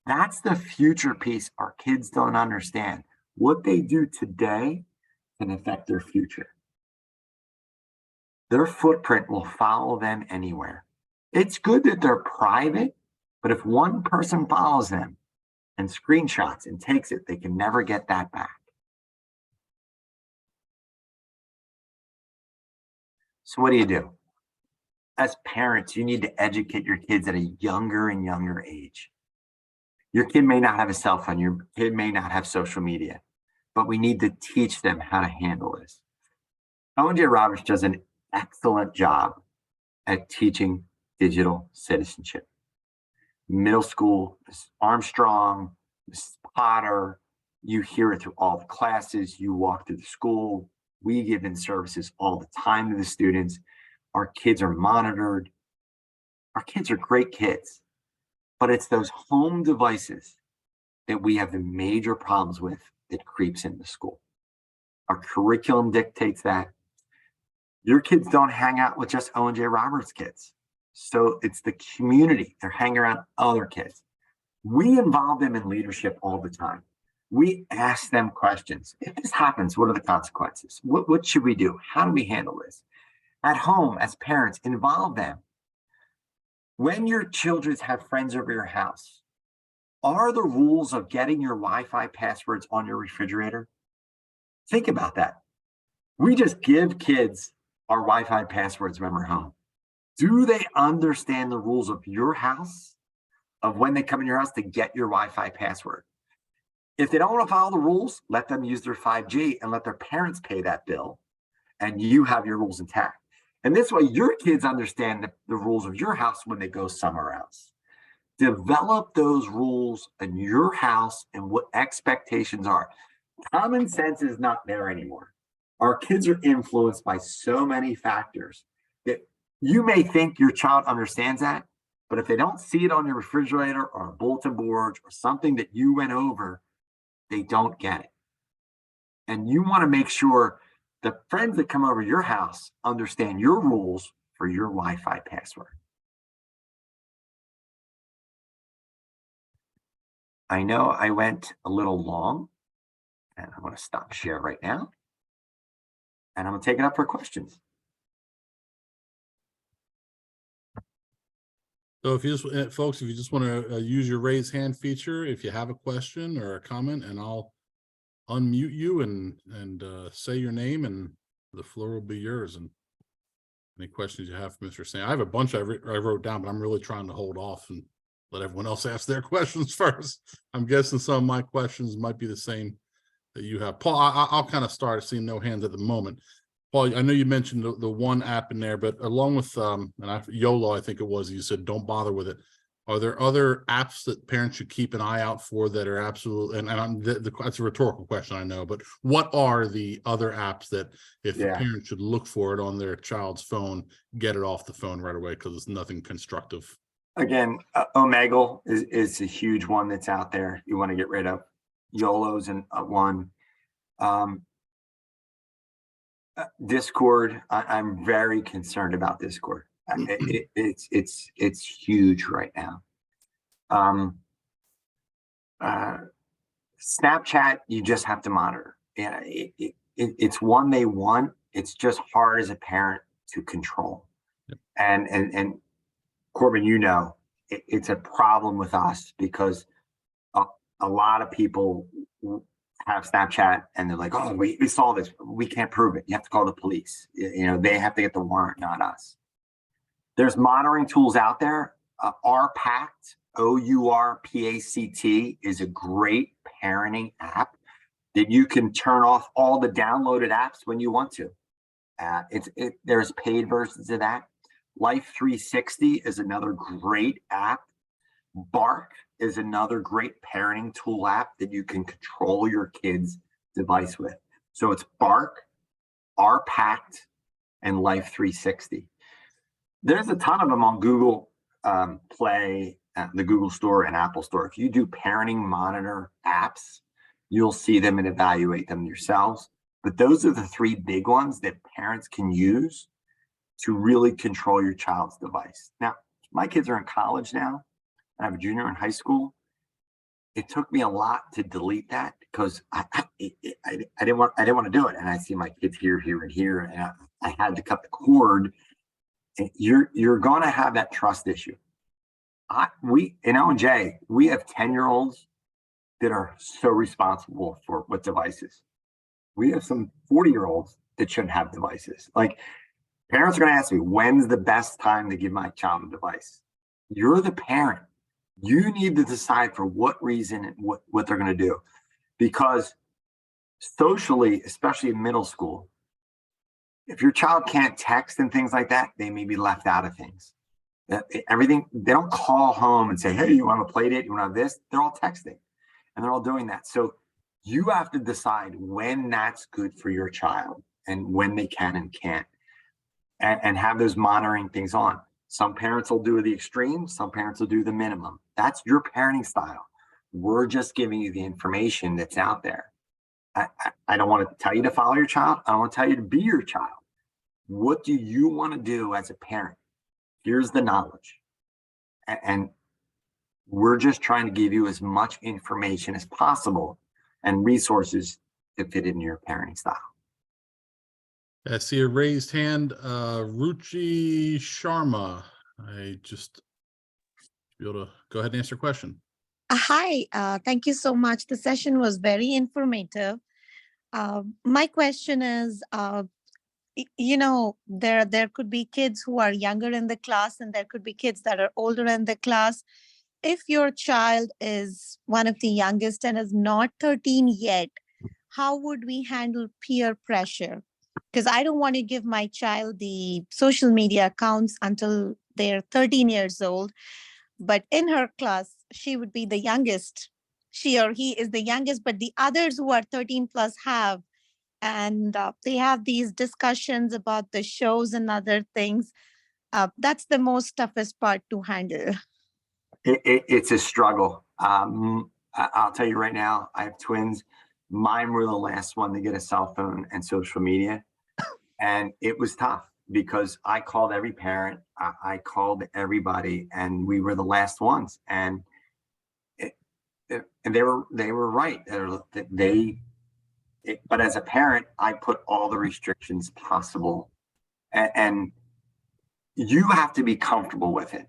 That's the future piece our kids don't understand. What they do today can affect their future. Their footprint will follow them anywhere. It's good that they're private, but if one person follows them and screenshots and takes it, they can never get that back. So what do? As parents, you need to educate your kids at a younger and younger age. Your kid may not have a cell phone, your kid may not have social media, but we need to teach them how to handle this. Owen J. Roberts does an excellent job at teaching digital citizenship. Middle school, Ms. Armstrong, Mrs. Potter, you hear it through all the classes, you walk through the school, we give in services all the time to the students. Our kids are monitored. Our kids are great kids, but it's those home devices that we have the major problems with that creeps into school. Our curriculum dictates that. Your kids don't hang out with just Owen J. Roberts kids. So it's the community. They're hanging around other kids. We involve them in leadership all the time. We ask them questions. If this happens, what are the consequences? What should we do? How do we handle this? At home, as parents, involve them. When your children have friends over your house, are the rules of getting your Wi-Fi passwords on your refrigerator? Think about that. We just give kids our Wi-Fi passwords when we're home. Do they understand the rules of your house, of when they come in your house to get your Wi-Fi password? If they don't want to follow the rules, let them use their 5G and let their parents pay that bill, and you have your rules intact. And this way, your kids understand the rules of your house when they go somewhere else. Develop those rules in your house and what expectations are. Common sense is not there anymore. Our kids are influenced by so many factors that you may think your child understands that, but if they don't see it on your refrigerator or a bulletin board or something that you went over, they don't get it. And you want to make sure the friends that come over your house understand your rules for your Wi-Fi password. I know I went a little long, and I'm going to stop share right now. And I'm going to take it up for questions. So if you just, folks, if you just want to use your raise hand feature, if you have a question or a comment, and I'll unmute you and say your name, and the floor will be yours. And any questions you have for Mr. Sam? I have a bunch I wrote down, but I'm really trying to hold off and let everyone else ask their questions first. I'm guessing some of my questions might be the same that you have. Paul, I'll kind of start seeing no hands at the moment. Paul, I know you mentioned the one app in there, but along with YOLO, I think it was, you said don't bother with it. Are there other apps that parents should keep an eye out for that are absolute? And that's a rhetorical question, I know, but what are the other apps that if the parent should look for it on their child's phone, get it off the phone right away because it's nothing constructive? Again, Omegle is a huge one that's out there you want to get rid of. YOLO's one. Discord, I'm very concerned about Discord. It's huge right now. Snapchat, you just have to monitor. Yeah, it's one they want. It's just hard as a parent to control. Yep. And Corbin, it's a problem with us because a lot of people have Snapchat and they're like, oh, we saw this. We can't prove it. You have to call the police. They have to get the warrant, not us. There's monitoring tools out there. RPACT, OURPACT, is a great parenting app that you can turn off all the downloaded apps when you want to. There's paid versions of that. Life 360 is another great app. Bark is another great parenting tool app that you can control your kid's device with. So it's Bark, RPACT, and Life 360. There's a ton of them on Google Play, the Google Store, and Apple Store. If you do parenting monitor apps, you'll see them and evaluate them yourselves. But those are the three big ones that parents can use to really control your child's device. Now, my kids are in college now. I have a junior in high school. It took me a lot to delete that because I didn't want to do it. And I see my kids here, and here, and I had to cut the cord. You're going to have that trust issue. In Owen J, we have 10-year-olds that are so responsible with devices. We have some 40-year-olds that shouldn't have devices. Like, parents are going to ask me, when's the best time to give my child a device? You're the parent. You need to decide for what reason and what they're going to do. Because socially, especially in middle school, if your child can't text and things like that, they may be left out of things. Everything, they don't call home and say, hey, you want to play date? You want to have this? They're all texting and they're all doing that. So you have to decide when that's good for your child and when they can and can't, and have those monitoring things on. Some parents will do the extreme. Some parents will do the minimum. That's your parenting style. We're just giving you the information that's out there. I don't want to tell you to follow your child. I don't want to tell you to be your child. What do you want to do as a parent? Here's the knowledge. And we're just trying to give you as much information as possible and resources to fit in your parenting style. I see a raised hand, Ruchi Sharma. I just be able to go ahead and answer your question. Hi, thank you so much. The session was very informative. My question is, there could be kids who are younger in the class and there could be kids that are older in the class. If your child is one of the youngest and is not 13 yet, how would we handle peer pressure? Because I don't want to give my child the social media accounts until they're 13 years old. But in her class, she would be the youngest. She or he is the youngest, but the others who are 13 plus have. And they have these discussions about the shows and other things. That's the most toughest part to handle. It's a struggle. I'll tell you right now, I have twins. Mine were the last one to get a cell phone and social media. And it was tough because I called every parent, I called everybody, and we were the last ones. And they were right. But as a parent, I put all the restrictions possible, and you have to be comfortable with it,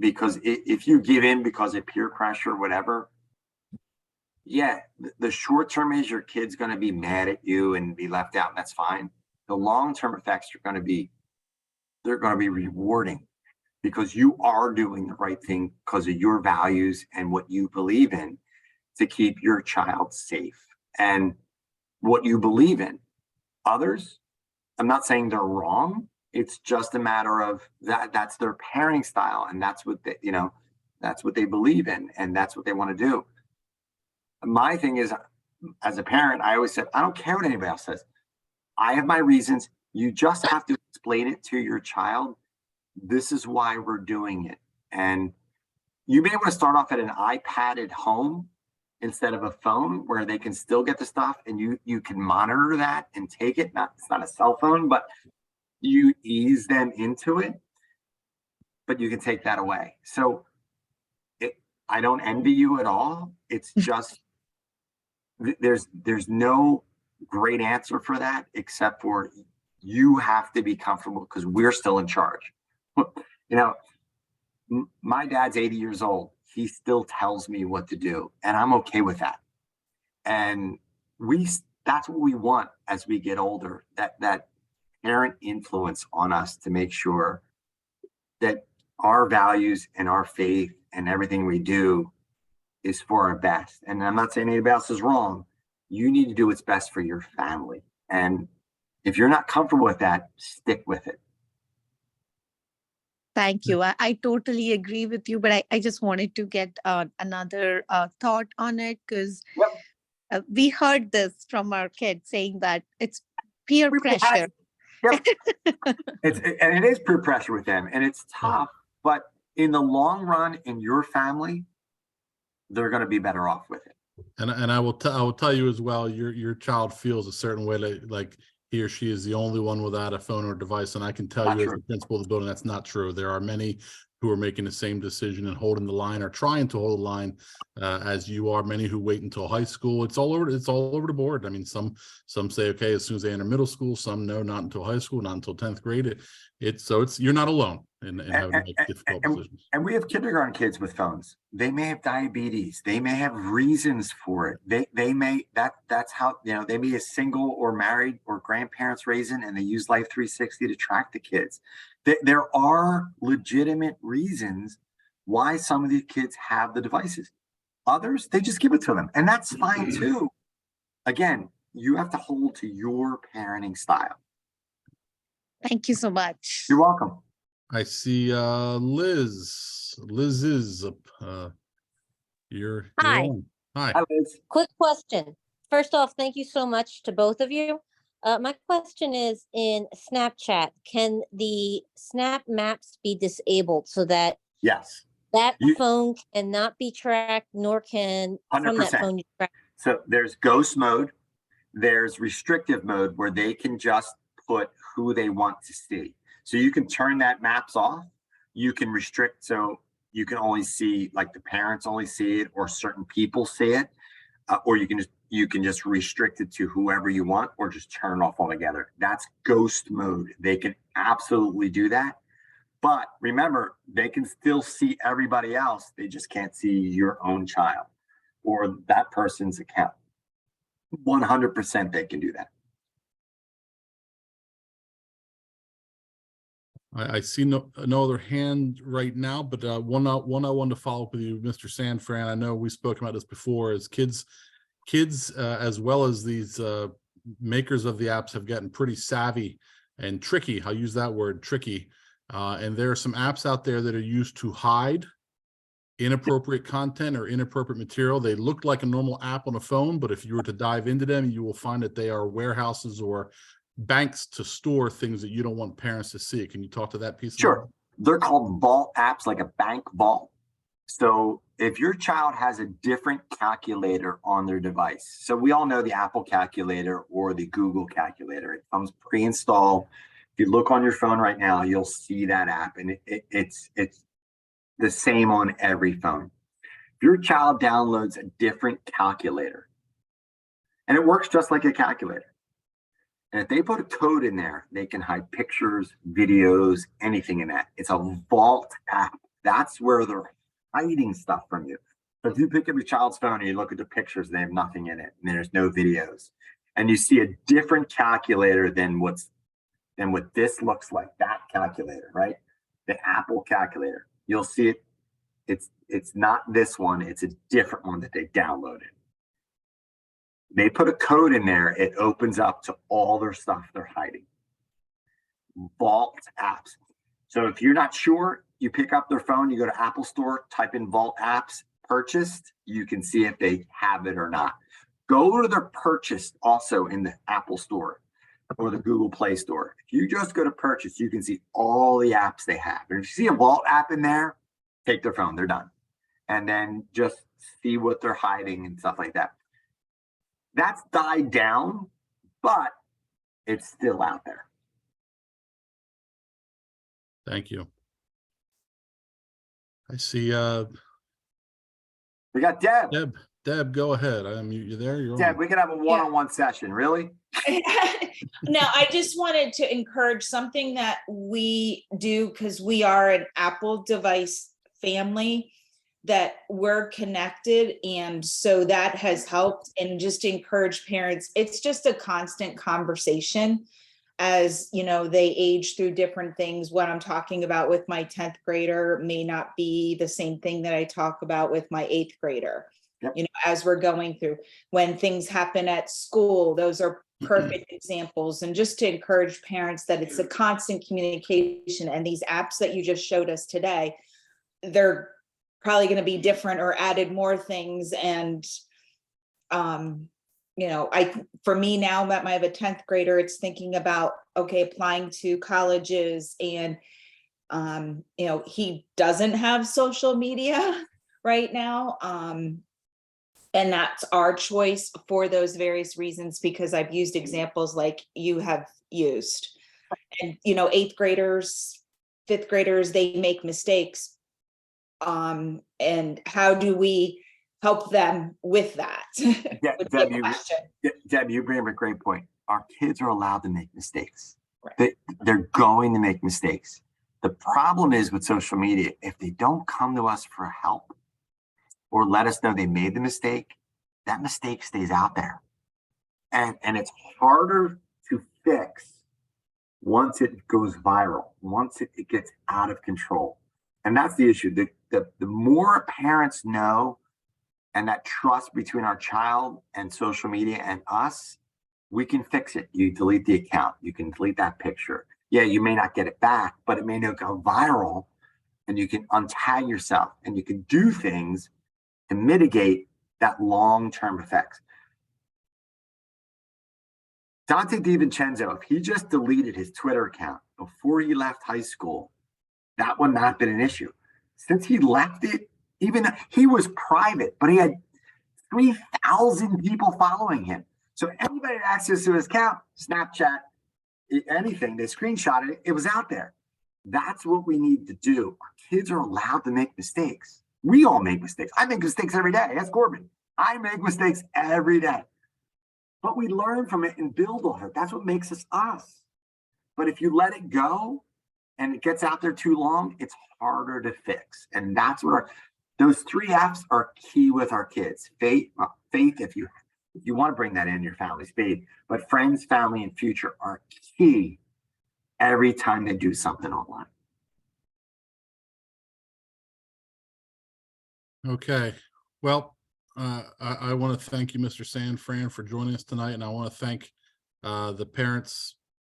because if you give in because of peer pressure or whatever, yeah, the short term is your kid's going to be mad at you and be left out. And that's fine. The long-term effects are going to be, they're going to be rewarding, because you are doing the right thing because of your values and what you believe in to keep your child safe and what you believe in. Others, I'm not saying they're wrong. It's just a matter of that's their parenting style, and that's what they, that's what they believe in, and that's what they want to do. My thing is, as a parent, I always said, I don't care what anybody else says. I have my reasons. You just have to explain it to your child. This is why we're doing it. And you may want to start off at an iPad at home instead of a phone, where they can still get the stuff and you can monitor that and take it. It's not a cell phone, but you ease them into it, but you can take that away. So I don't envy you at all. it's just, there's no great answer for that, except for you have to be comfortable because we're still in charge. You know, my dad's 80 years old. He still tells me what to do, and I'm okay with that. And that's what we want as we get older, that parent influence on us to make sure that our values and our faith and everything we do is for our best. And I'm not saying anybody else is wrong. You need to do what's best for your family. And if you're not comfortable with that, stick with it. Thank you. I totally agree with you, but I just wanted to get another thought on it because Yep. we heard this from our kids saying that it's peer pressure. Yep. And it is peer pressure with them, and it's tough, but in the long run, in your family, they're going to be better off with it. And I will tell you as well, your child feels a certain way, like he or she is the only one without a phone or device. And I can tell you as the principal of the building, that's not true. There are many who are making the same decision and holding the line or trying to hold the line as you are. Many who wait until high school. It's all over the board. I mean, some say, okay, as soon as they enter middle school, some no, not until high school, not until 10th grade. You're not alone in having to make difficult decisions. And we have kindergarten kids with phones. They may have diabetes. They may have reasons for it. They may, that's how, they may be single or married or grandparents raising, and they use Life 360 to track the kids. There are legitimate reasons why some of these kids have the devices. Others, they just give it to them, and that's fine too. Again, you have to hold to your parenting style. Thank you so much. You're welcome. I see Liz. Liz is you're Hi. on. Hi. Hi, Liz. Quick question. First off, thank you so much to both of you. My question is, in Snapchat, can the Snap Maps be disabled so that Yes. that phone cannot be tracked, nor can from that 100%. phone you track? So there's ghost mode. There's restrictive mode where they can just put who they want to see. So you can turn that maps off. You can restrict, so you can only see, like, the parents only see it, or certain people see it, or you can just restrict it to whoever you want, or just turn it off altogether. That's ghost mode. They can absolutely do that. But remember, they can still see everybody else. They just can't see your own child or that person's account. 100% they can do that. I see no other hand right now, but one I wanted to follow up with you, Mr. Sanfran. I know we spoke about this before. As kids as well as these makers of the apps have gotten pretty savvy and tricky. I'll use that word, tricky. And there are some apps out there that are used to hide inappropriate content or inappropriate material. They look like a normal app on a phone, but if you were to dive into them, you will find that they are warehouses or banks to store things that you don't want parents to see. Can you talk to that piece? Sure. They're called vault apps, like a bank vault. So if your child has a different calculator on their device, so we all know the Apple calculator or the Google calculator, it comes pre-installed. If you look on your phone right now, you'll see that app, and it's the same on every phone. If your child downloads a different calculator, and it works just like a calculator, and if they put a code in there, they can hide pictures, videos, anything in that. It's a vault app. That's where they're hiding stuff from you. So if you pick up your child's phone and you look at the pictures, they have nothing in it, and there's no videos, and you see a different calculator than what this looks like, that calculator, right? The Apple calculator. You'll see it. It's not this one. It's a different one that they downloaded. They put a code in there. It opens up to all their stuff they're hiding. Vault apps. So if you're not sure, you pick up their phone, you go to Apple Store, type in Vault apps purchased. You can see if they have it or not. Go to their purchased also in the Apple Store or the Google Play Store. If you just go to purchase, you can see all the apps they have. And if you see a Vault app in there, take their phone, they're done. And then just see what they're hiding and stuff like that. That's died down, but it's still out there. Thank you. I see We got Deb. Deb, go ahead. I unmute you there. You're Deb, on. we could have a one-on-one session, really? No, I just wanted to encourage something that we do because we are an Apple device family, that we're connected. And so that has helped, and just encourage parents. It's just a constant conversation as, you know, they age through different things. What I'm talking about with my 10th grader may not be the same thing that I talk about with my 8th grader. Yep. You know, as we're going through, when things happen at school, those are perfect examples. And just to encourage parents that it's a constant communication, and these apps that you just showed us today, they're probably going to be different or added more things. And you know, for me now that I have a 10th grader, it's thinking about, okay, applying to colleges, and you know, he doesn't have social media right now. And that's our choice for those various reasons, because I've used examples like you have used. And, you know, 8th graders, 5th graders, they make mistakes. And how do we help them with that? Yeah, Would be a Deb, question. Deb, you bring up a great point. Our kids are allowed to make mistakes. Right. They're going to make mistakes. The problem is with social media, if they don't come to us for help or let us know they made the mistake, that mistake stays out there. And it's harder to fix once it goes viral, once it gets out of control. And that's the issue. The more parents know, and that trust between our child and social media and us, we can fix it. You delete the account, you can delete that picture. Yeah, you may not get it back, but it may not go viral, and you can untag yourself, and you can do things to mitigate that long-term effects. Dante DiVincenzo, if he just deleted his Twitter account before he left high school, that would not have been an issue. Since he left it, even he was private, but he had 3,000 people following him. So anybody had access to his account, Snapchat, anything, they screenshotted it, it was out there. That's what we need to do. Our kids are allowed to make mistakes. We all make mistakes. I make mistakes every day. That's Corbin. I make mistakes every day. But we learn from it and build on it. That's what makes us us. But if you let it go and it gets out there too long, it's harder to fix. And that's what those 3 F's are key with our kids. Faith, if you want to bring that in your family's faith, but friends, family, and future are key every time they do something online. Okay. Well, I want to thank you, Mr. Sanfran, for joining us tonight, and I want to thank the parents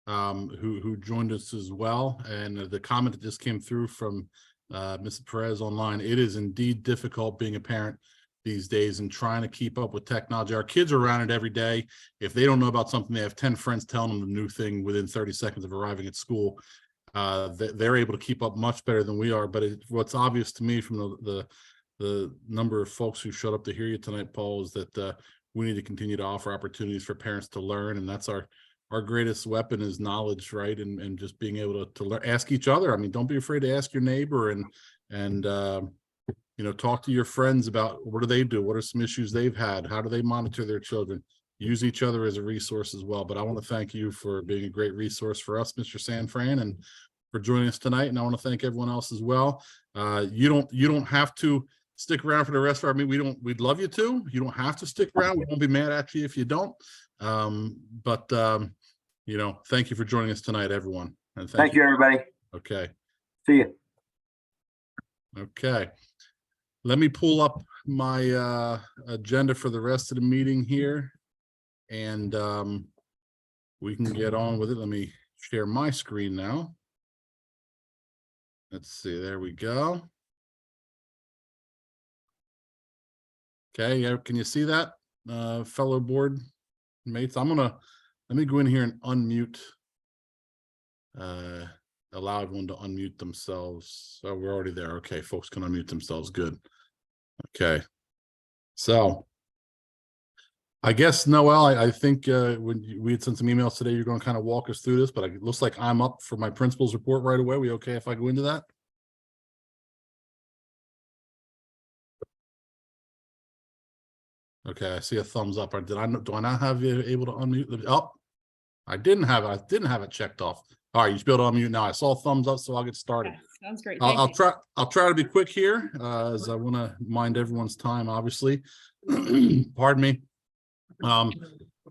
who joined us as well. And the comment that just came through from Mrs. Perez online, it is indeed difficult being a parent these days and trying to keep up with technology. Our kids are around it every day. If they don't know about something, they have 10 friends telling them the new thing within 30 seconds of arriving at school. They're able to keep up much better than we are. But what's obvious to me from the number of folks who showed up to hear you tonight, Paul, is that we need to continue to offer opportunities for parents to learn. And that's our greatest weapon is knowledge, right? And just being able to learn, ask each other. I mean, don't be afraid to ask your neighbor and you know, talk to your friends about what do they do? What are some issues they've had? How do they monitor their children? Use each other as a resource as well. But I want to thank you for being a great resource for us, Mr. Sanfran, and for joining us tonight. And I want to thank everyone else as well. You don't have to stick around for the rest of our meeting. We'd love you to. You don't have to stick around. We won't be mad at you if you don't. You know, thank you for joining us tonight, everyone. And Thank you, everybody. Okay. See you. Okay. Let me pull up my agenda for the rest of the meeting here, and we can get on with it. Let me share my screen now. Let's see, there we go. Okay, yeah, can you see that, fellow board mates? Let me go in here and unmute, allow everyone to unmute themselves. So we're already there. Okay, folks can unmute themselves. Good. Okay, so I guess, Noel, I think when we had sent some emails today, you're going to kind of walk us through this, but it looks like I'm up for my principal's report right away. We okay if I go into that? Okay, I see a thumbs up. Or do I not have you able to unmute? Oh, I didn't have it checked off. All right, you should be able to unmute now. I saw thumbs up, so I'll get started. Okay, sounds great. I'll Thank you. try to be quick here, as I want to mind everyone's time, obviously. Pardon me.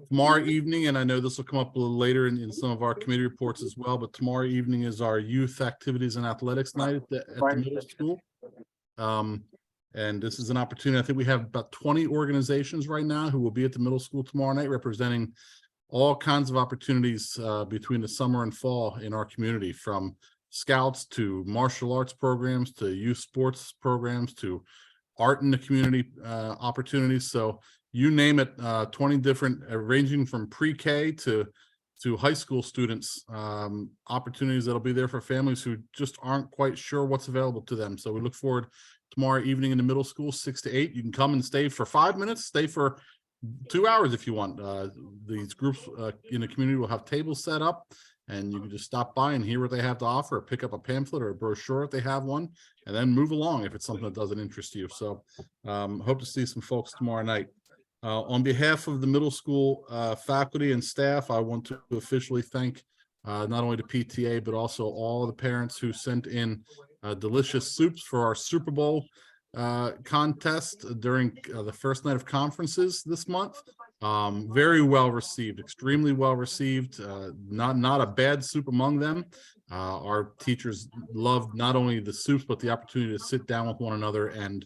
Tomorrow evening, and I know this will come up a little later in some of our committee reports as well, but tomorrow evening is our youth activities and athletics night at the middle school. And this is an opportunity. I think we have about 20 organizations right now who will be at the middle school tomorrow night, representing all kinds of opportunities between the summer and fall in our community, from scouts to martial arts programs to youth sports programs to art in the community opportunities. So you name it, 20 different, ranging from pre-K to high school students, opportunities that'll be there for families who just aren't quite sure what's available to them. So we look forward tomorrow evening in the middle school, 6 to 8. You can come and stay for 5 minutes, stay for 2 hours if you want. These groups in the community will have tables set up, and you can just stop by and hear what they have to offer, or pick up a pamphlet or a brochure if they have one, and then move along if it's something that doesn't interest you. So hope to see some folks tomorrow night. On behalf of the middle school faculty and staff, I want to officially thank not only the PTA, but also all the parents who sent in delicious soups for our Super Bowl contest during the first night of conferences this month. Very well received, extremely well received. Not a bad soup among them. Our teachers loved not only the soups, but the opportunity to sit down with one another and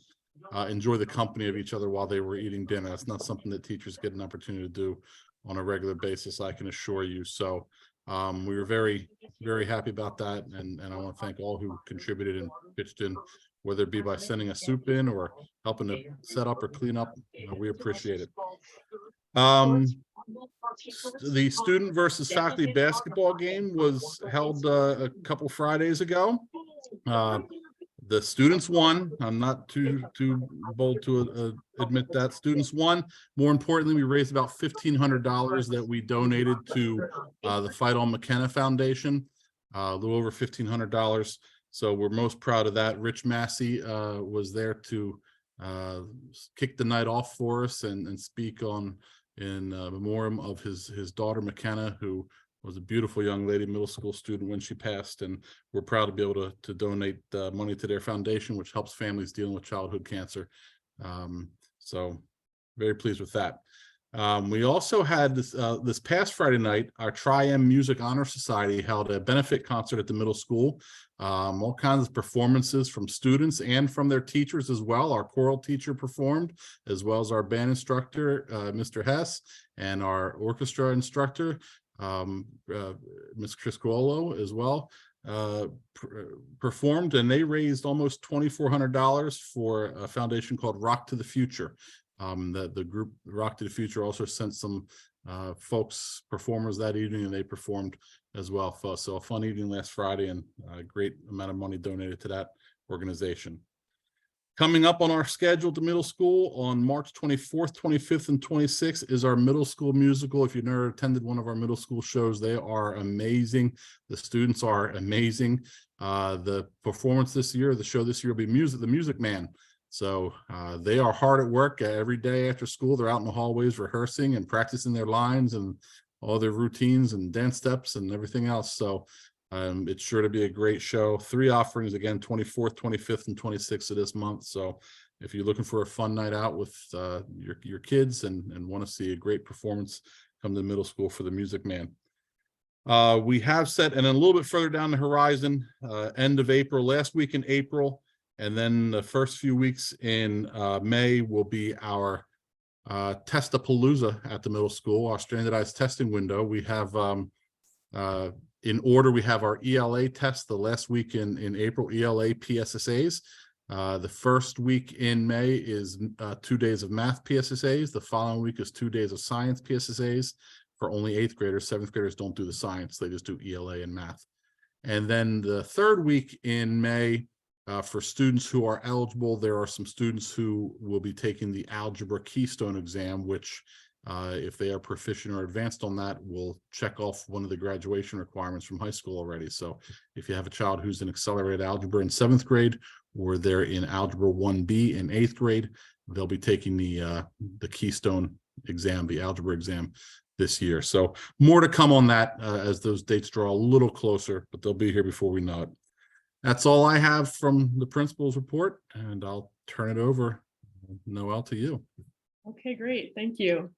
enjoy the company of each other while they were eating dinner. That's not something that teachers get an opportunity to do on a regular basis, I can assure you. So we were very, very happy about that. And I want to thank all who contributed and pitched in, whether it be by sending a soup in or helping to set up or clean up. We appreciate it. The student versus faculty basketball game was held a couple Fridays ago. The students won. I'm not too bold to admit that. Students won. More importantly, we raised about $1,500 that we donated to the Fight On McKenna Foundation, a little over $1,500. So we're most proud of that. Rich Massey was there to kick the night off for us and speak in memoriam of his daughter McKenna, who was a beautiful young lady, middle school student when she passed. And we're proud to be able to donate money to their foundation, which helps families dealing with childhood cancer. So very pleased with that. We also had this past Friday night, our Tri-M Music Honor Society held a benefit concert at the middle school. All kinds of performances from students and from their teachers as well. Our choral teacher performed, as well as our band instructor, Mr. Hess, and our orchestra instructor, Ms. Criscuolo, as well, performed, and they raised almost $2,400 for a foundation called Rock to the Future. The group Rock to the Future also sent some performers that evening, and they performed as well. So a fun evening last Friday, and a great amount of money donated to that organization. Coming up on our schedule to middle school on March 24th, 25th, and 26th is our middle school musical. If you've never attended one of our middle school shows, they are amazing. The students are amazing. The performance this year, the show this year will be The Music Man. So they are hard at work every day after school. They're out in the hallways rehearsing and practicing their lines and all their routines and dance steps and everything else. So it's sure to be a great show. 3 offerings, again, 24th, 25th, and 26th of this month. So if you're looking for a fun night out with your kids and want to see a great performance, come to middle school for The Music Man. We have set, and then a little bit further down the horizon, end of April, last week in April, and then the first few weeks in May will be our Testapalooza at the middle school, our standardized testing window. We have in order, we have our ELA test the last week in April, ELA PSSAs. The first week in May is 2 days of math PSSAs. The following week is 2 days of science PSSAs for only 8th graders. 7th graders don't do the science, they just do ELA and math. And then the third week in May, for students who are eligible, there are some students who will be taking the Algebra Keystone exam, which if they are proficient or advanced on that, will check off one of the graduation requirements from high school already. So if you have a child who's in accelerated algebra in 7th grade, or they're in Algebra 1B in 8th grade, they'll be taking the Keystone exam, the algebra exam this year. So more to come on that as those dates draw a little closer, but they'll be here before we know it. That's all I have from the principal's report, and I'll turn it over, Noelle, to you. Okay, great. Thank you.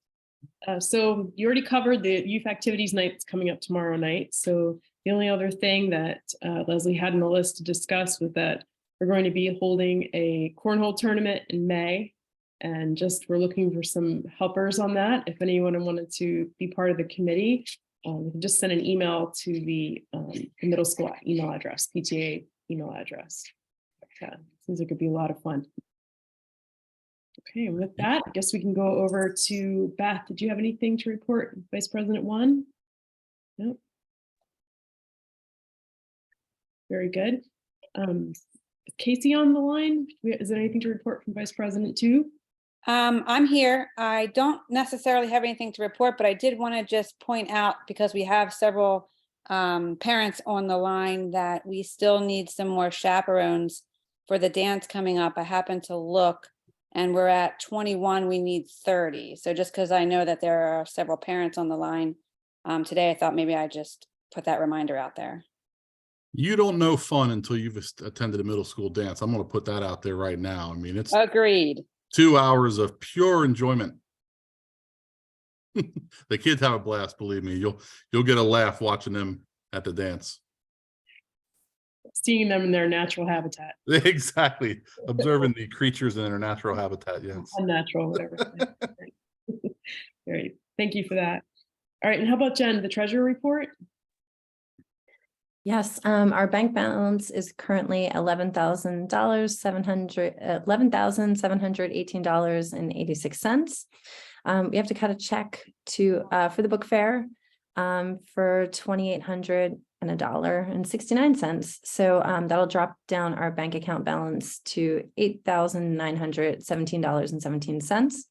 So you already covered the youth activities night that's coming up tomorrow night. So the only other thing that Leslie had on the list to discuss was that we're going to be holding a cornhole tournament in May. And just we're looking for some helpers on that. If anyone wanted to be part of the committee, you can just send an email to the middle school email address, PTA email address. Seems like it'd be a lot of fun. Okay, and with that, I guess we can go over to Beth. Did you have anything to report, Vice President One? Nope. Very good. Is Casey on the line? Is there anything to report from Vice President Two? I'm here. I don't necessarily have anything to report, but I did want to just point out, because we have several parents on the line, that we still need some more chaperones for the dance coming up. I happened to look and we're at 21, we need 30. So just because I know that there are several parents on the line today, I thought maybe I just put that reminder out there. You don't know fun until you've attended a middle school dance. I'm going to put that out there right now. I mean, it's Agreed. 2 hours of pure enjoyment. The kids have a blast, believe me. You'll get a laugh watching them at the dance. Seeing them in their natural habitat. Exactly. Observing the creatures in their natural habitat, yes. Unnatural, whatever. Great. Thank you for that. All right, and how about Jen, the treasurer report? Yes, our bank balance is currently $11,718.86. We have to cut a check to for the book fair for $2,800.69. So that'll drop down our bank account balance to $8,917.17.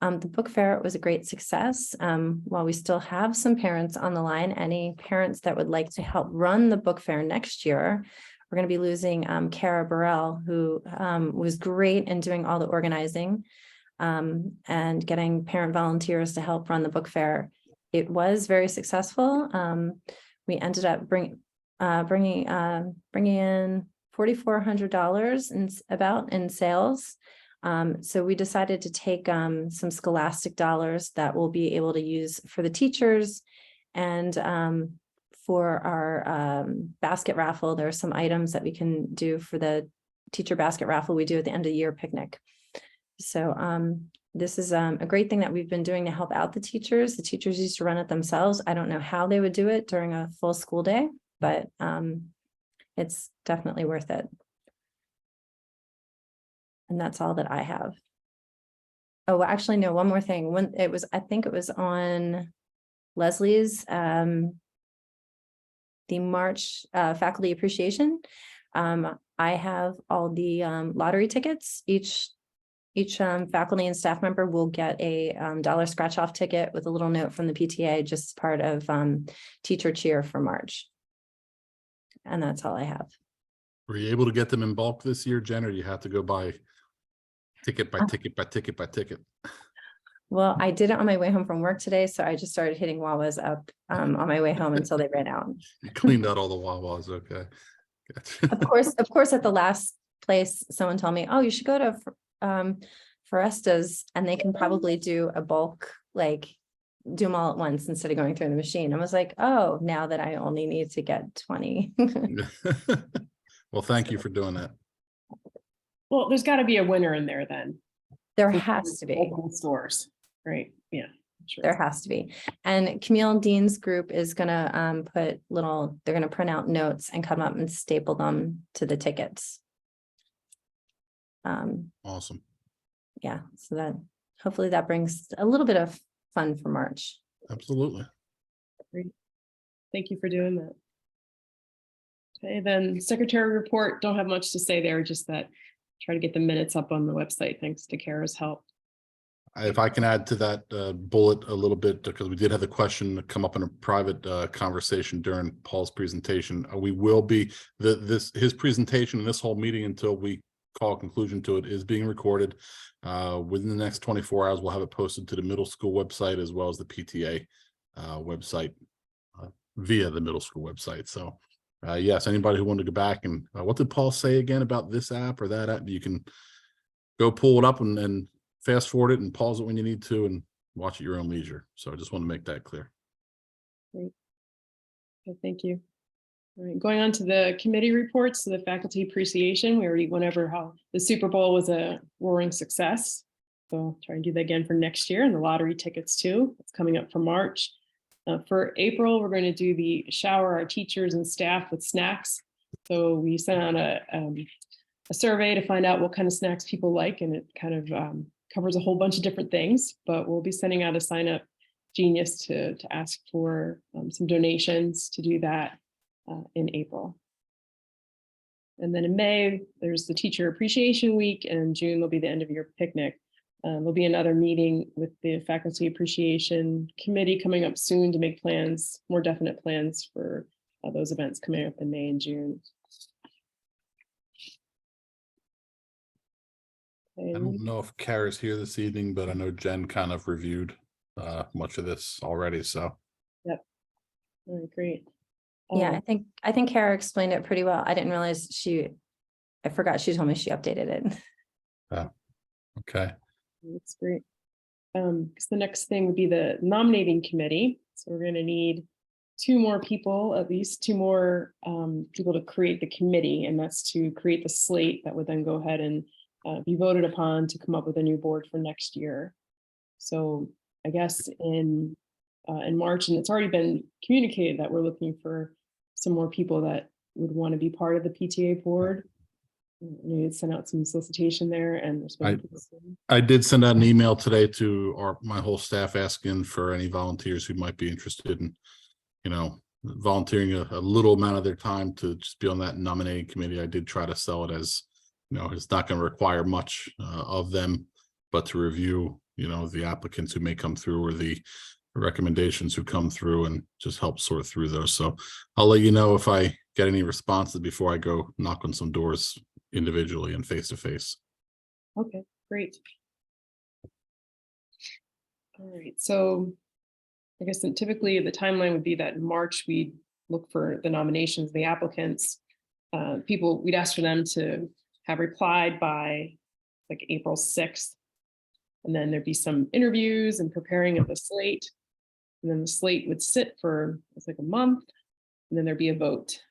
The book fair was a great success. While we still have some parents on the line, any parents that would like to help run the book fair next year, we're going to be losing Kara Burrell, who was great in doing all the organizing and getting parent volunteers to help run the book fair. It was very successful. We ended up bringing in $4,400 in sales. So we decided to take some scholastic dollars that we'll be able to use for the teachers, and for our basket raffle. There are some items that we can do for the teacher basket raffle we do at the end of the year picnic. So this is a great thing that we've been doing to help out the teachers. The teachers used to run it themselves. I don't know how they would do it during a full school day, but it's definitely worth it. And that's all that I have. Oh, actually, no, one more thing. When it was, I think it was on Leslie's, the March faculty appreciation. I have all the lottery tickets. Each faculty and staff member will get a $1 scratch-off ticket with a little note from the PTA, just part of teacher cheer for March. And that's all I have. Were you able to get them in bulk this year, Jen, or do you have to go by ticket by ticket by ticket by ticket? Well, I did it on my way home from work today, so I just started hitting Wawas up on my way home until they ran out. You cleaned out all the Wawas, okay. Gotcha. Of course, at the last place, someone told me, oh, you should go to Foresta's, and they can probably do a bulk, like do them all at once instead of going through the machine. I was like, oh, now that I only need to get 20. Well, thank you for doing that. Well, there's got to be a winner in there then. There has to be. Local stores, right? Yeah, sure. There has to be. And Camille Dean's group is gonna put little, they're gonna print out notes and come up and staple them to the tickets. Awesome. Yeah, so that hopefully that brings a little bit of fun for March. Absolutely. Great. Thank you for doing that. Okay, then secretary report, don't have much to say there, just that try to get the minutes up on the website thanks to Kara's help. If I can add to that bullet a little bit, because we did have the question come up in a private conversation during Paul's presentation. We will be his presentation and this whole meeting until we call a conclusion to it, is being recorded. Within the next 24 hours, we'll have it posted to the middle school website as well as the PTA website via the middle school website. So yes, anybody who wanted to go back and what did Paul say again about this app or that app? You can go pull it up and fast forward it and pause it when you need to and watch at your own leisure. So I just want to make that clear. Great. Okay, thank you. All right, going on to the committee reports, so the faculty appreciation, we already went over how the Super Bowl was a roaring success. So I'll try and do that again for next year, and the lottery tickets too. It's coming up for March. For April, we're going to do the shower our teachers and staff with snacks. So we sent out a survey to find out what kind of snacks people like, and it kind of covers a whole bunch of different things, but we'll be sending out a sign up genius to ask for some donations to do that in April. And then in May, there's the Teacher Appreciation Week, and in June, there'll be the end of year picnic. There'll be another meeting with the Faculty Appreciation Committee coming up soon to make plans, more definite plans for those events coming up in May and June. I don't know if Kara's here this evening, but I know Jen kind of reviewed much of this already. So Yep. All right, great. Yeah, I think Kara explained it pretty well. I didn't realize I forgot she told me she updated it. okay. That's great. Because the next thing would be the nominating committee. So we're going to need 2 more people, at least 2 more people to create the committee, and that's to create the slate that would then go ahead and be voted upon to come up with a new board for next year. So I guess in March, and it's already been communicated that we're looking for some more people that would want to be part of the PTA board. We had sent out some solicitation there, and I did send out an email today to my whole staff asking for any volunteers who might be interested in, volunteering a little amount of their time to just be on that nominating committee. I did try to sell it as, it's not going to require much of them, but to review, the applicants who may come through or the recommendations who come through and just help sort through those. So I'll let you know if I get any responses before I go knock on some doors individually and face to face. Okay, great. All right, so I guess typically the timeline would be that in March we'd look for the nominations, the applicants, we'd ask for them to have replied by like April 6th. And then there'd be some interviews and preparing of the slate. And then the slate would sit for it's like a month, and then there'd be a vote.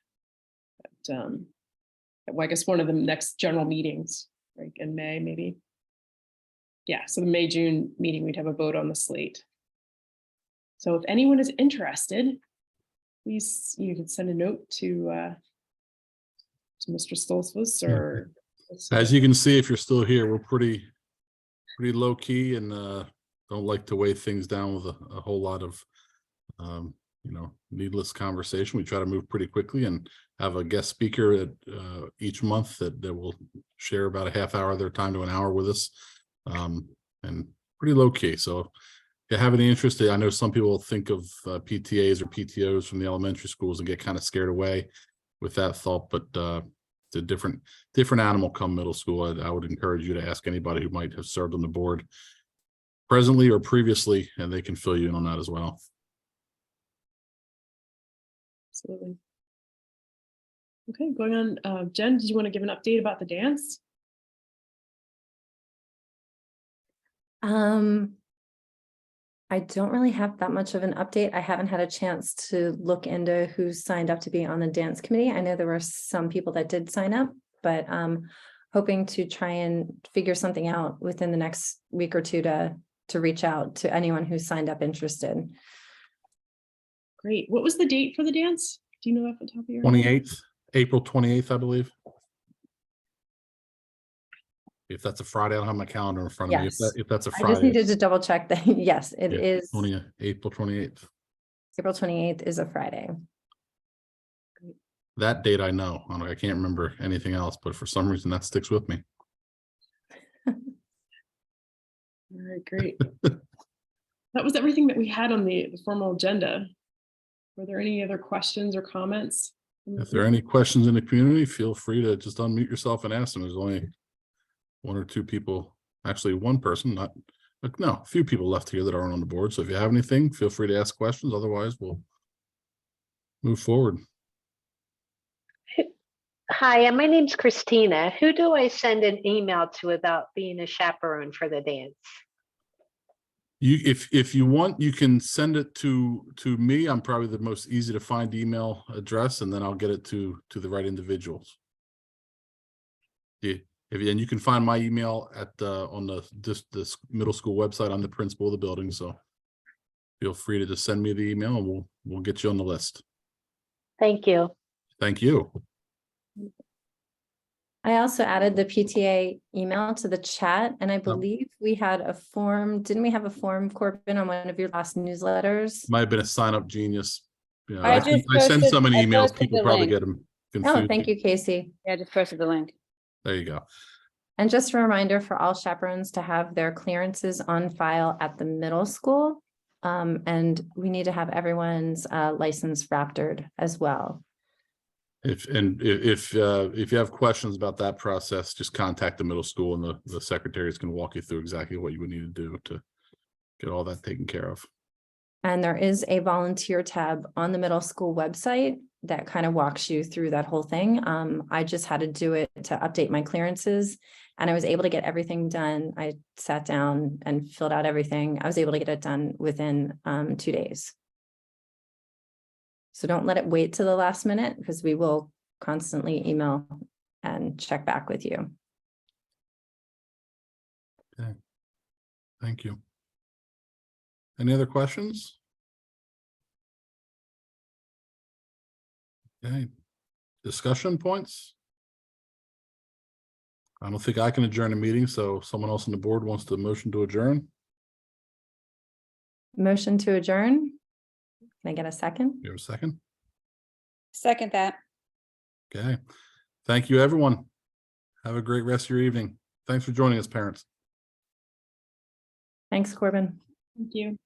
I guess one of the next general meetings, like in May, maybe. Yeah, so the May-June meeting, we'd have a vote on the slate. So if anyone is interested, please, you can send a note to Mr. Stolzfus or. As you can see, if you're still here, we're pretty low key and don't like to weigh things down with a whole lot of needless conversation. We try to move pretty quickly and have a guest speaker at each month that will share about a half hour of their time to an hour with us, and pretty low key. So if you have any interest, I know some people think of PTAs or PTOs from the elementary schools and get kind of scared away with that thought, but it's a different animal come middle school. I would encourage you to ask anybody who might have served on the board presently or previously, and they can fill you in on that as well. Absolutely. Okay, going on. Jen, did you want to give an update about the dance? I don't really have that much of an update. I haven't had a chance to look into who signed up to be on the dance committee. I know there were some people that did sign up, but hoping to try and figure something out within the next week or two to reach out to anyone who signed up interested. Great. What was the date for the dance? Do you know off the top of your head? 28th, April 28th, I believe. If that's a Friday, I don't have my calendar in front of me. If that's a Friday. I just needed to double check that. Yes, it is. April 28th. April 28th is a Friday. That date I know. I can't remember anything else, but for some reason that sticks with me. All right, great. That was everything that we had on the formal agenda. Were there any other questions or comments? If there are any questions in the community, feel free to just unmute yourself and ask them. There's only one or two people, actually one person, not, like, no, a few people left here that aren't on the board. So if you have anything, feel free to ask questions. Otherwise, we'll move forward. Hi, my name's Christina. Who do I send an email to about being a chaperone for the dance? You, if you want, you can send it to me. I'm probably the most easy to find email address, and then I'll get it to the right individuals. Yeah, and you can find my email at on this middle school website. I'm the principal of the building, so feel free to just send me the email, and we'll get you on the list. Thank you. Thank you. I also added the PTA email to the chat, and I believe we had a form. Didn't we have a form, Corbin, on one of your last newsletters? Might have been a sign up genius. You know, I I just send posted- so many I emails, posted people the probably link. get them confused. Oh, thank you, Casey. Yeah, I just posted the link. There you go. And just a reminder for all chaperones to have their clearances on file at the middle school. And we need to have everyone's license raptored as well. If you have questions about that process, just contact the middle school, and the secretaries can walk you through exactly what you would need to do to get all that taken care of. And there is a volunteer tab on the middle school website that kind of walks you through that whole thing. I just had to do it to update my clearances, and I was able to get everything done. I sat down and filled out everything. I was able to get it done within 2 days. So don't let it wait to the last minute, because we will constantly email and check back with you. Okay. Thank you. Any other questions? Okay. Discussion points? I don't think I can adjourn a meeting, so if someone else on the board wants to motion to adjourn. Motion to adjourn. Can I get a second? You have a second? Second that. Okay. Thank you, everyone. Have a great rest of your evening. Thanks for joining us, parents. Thanks, Corbin. Thank you.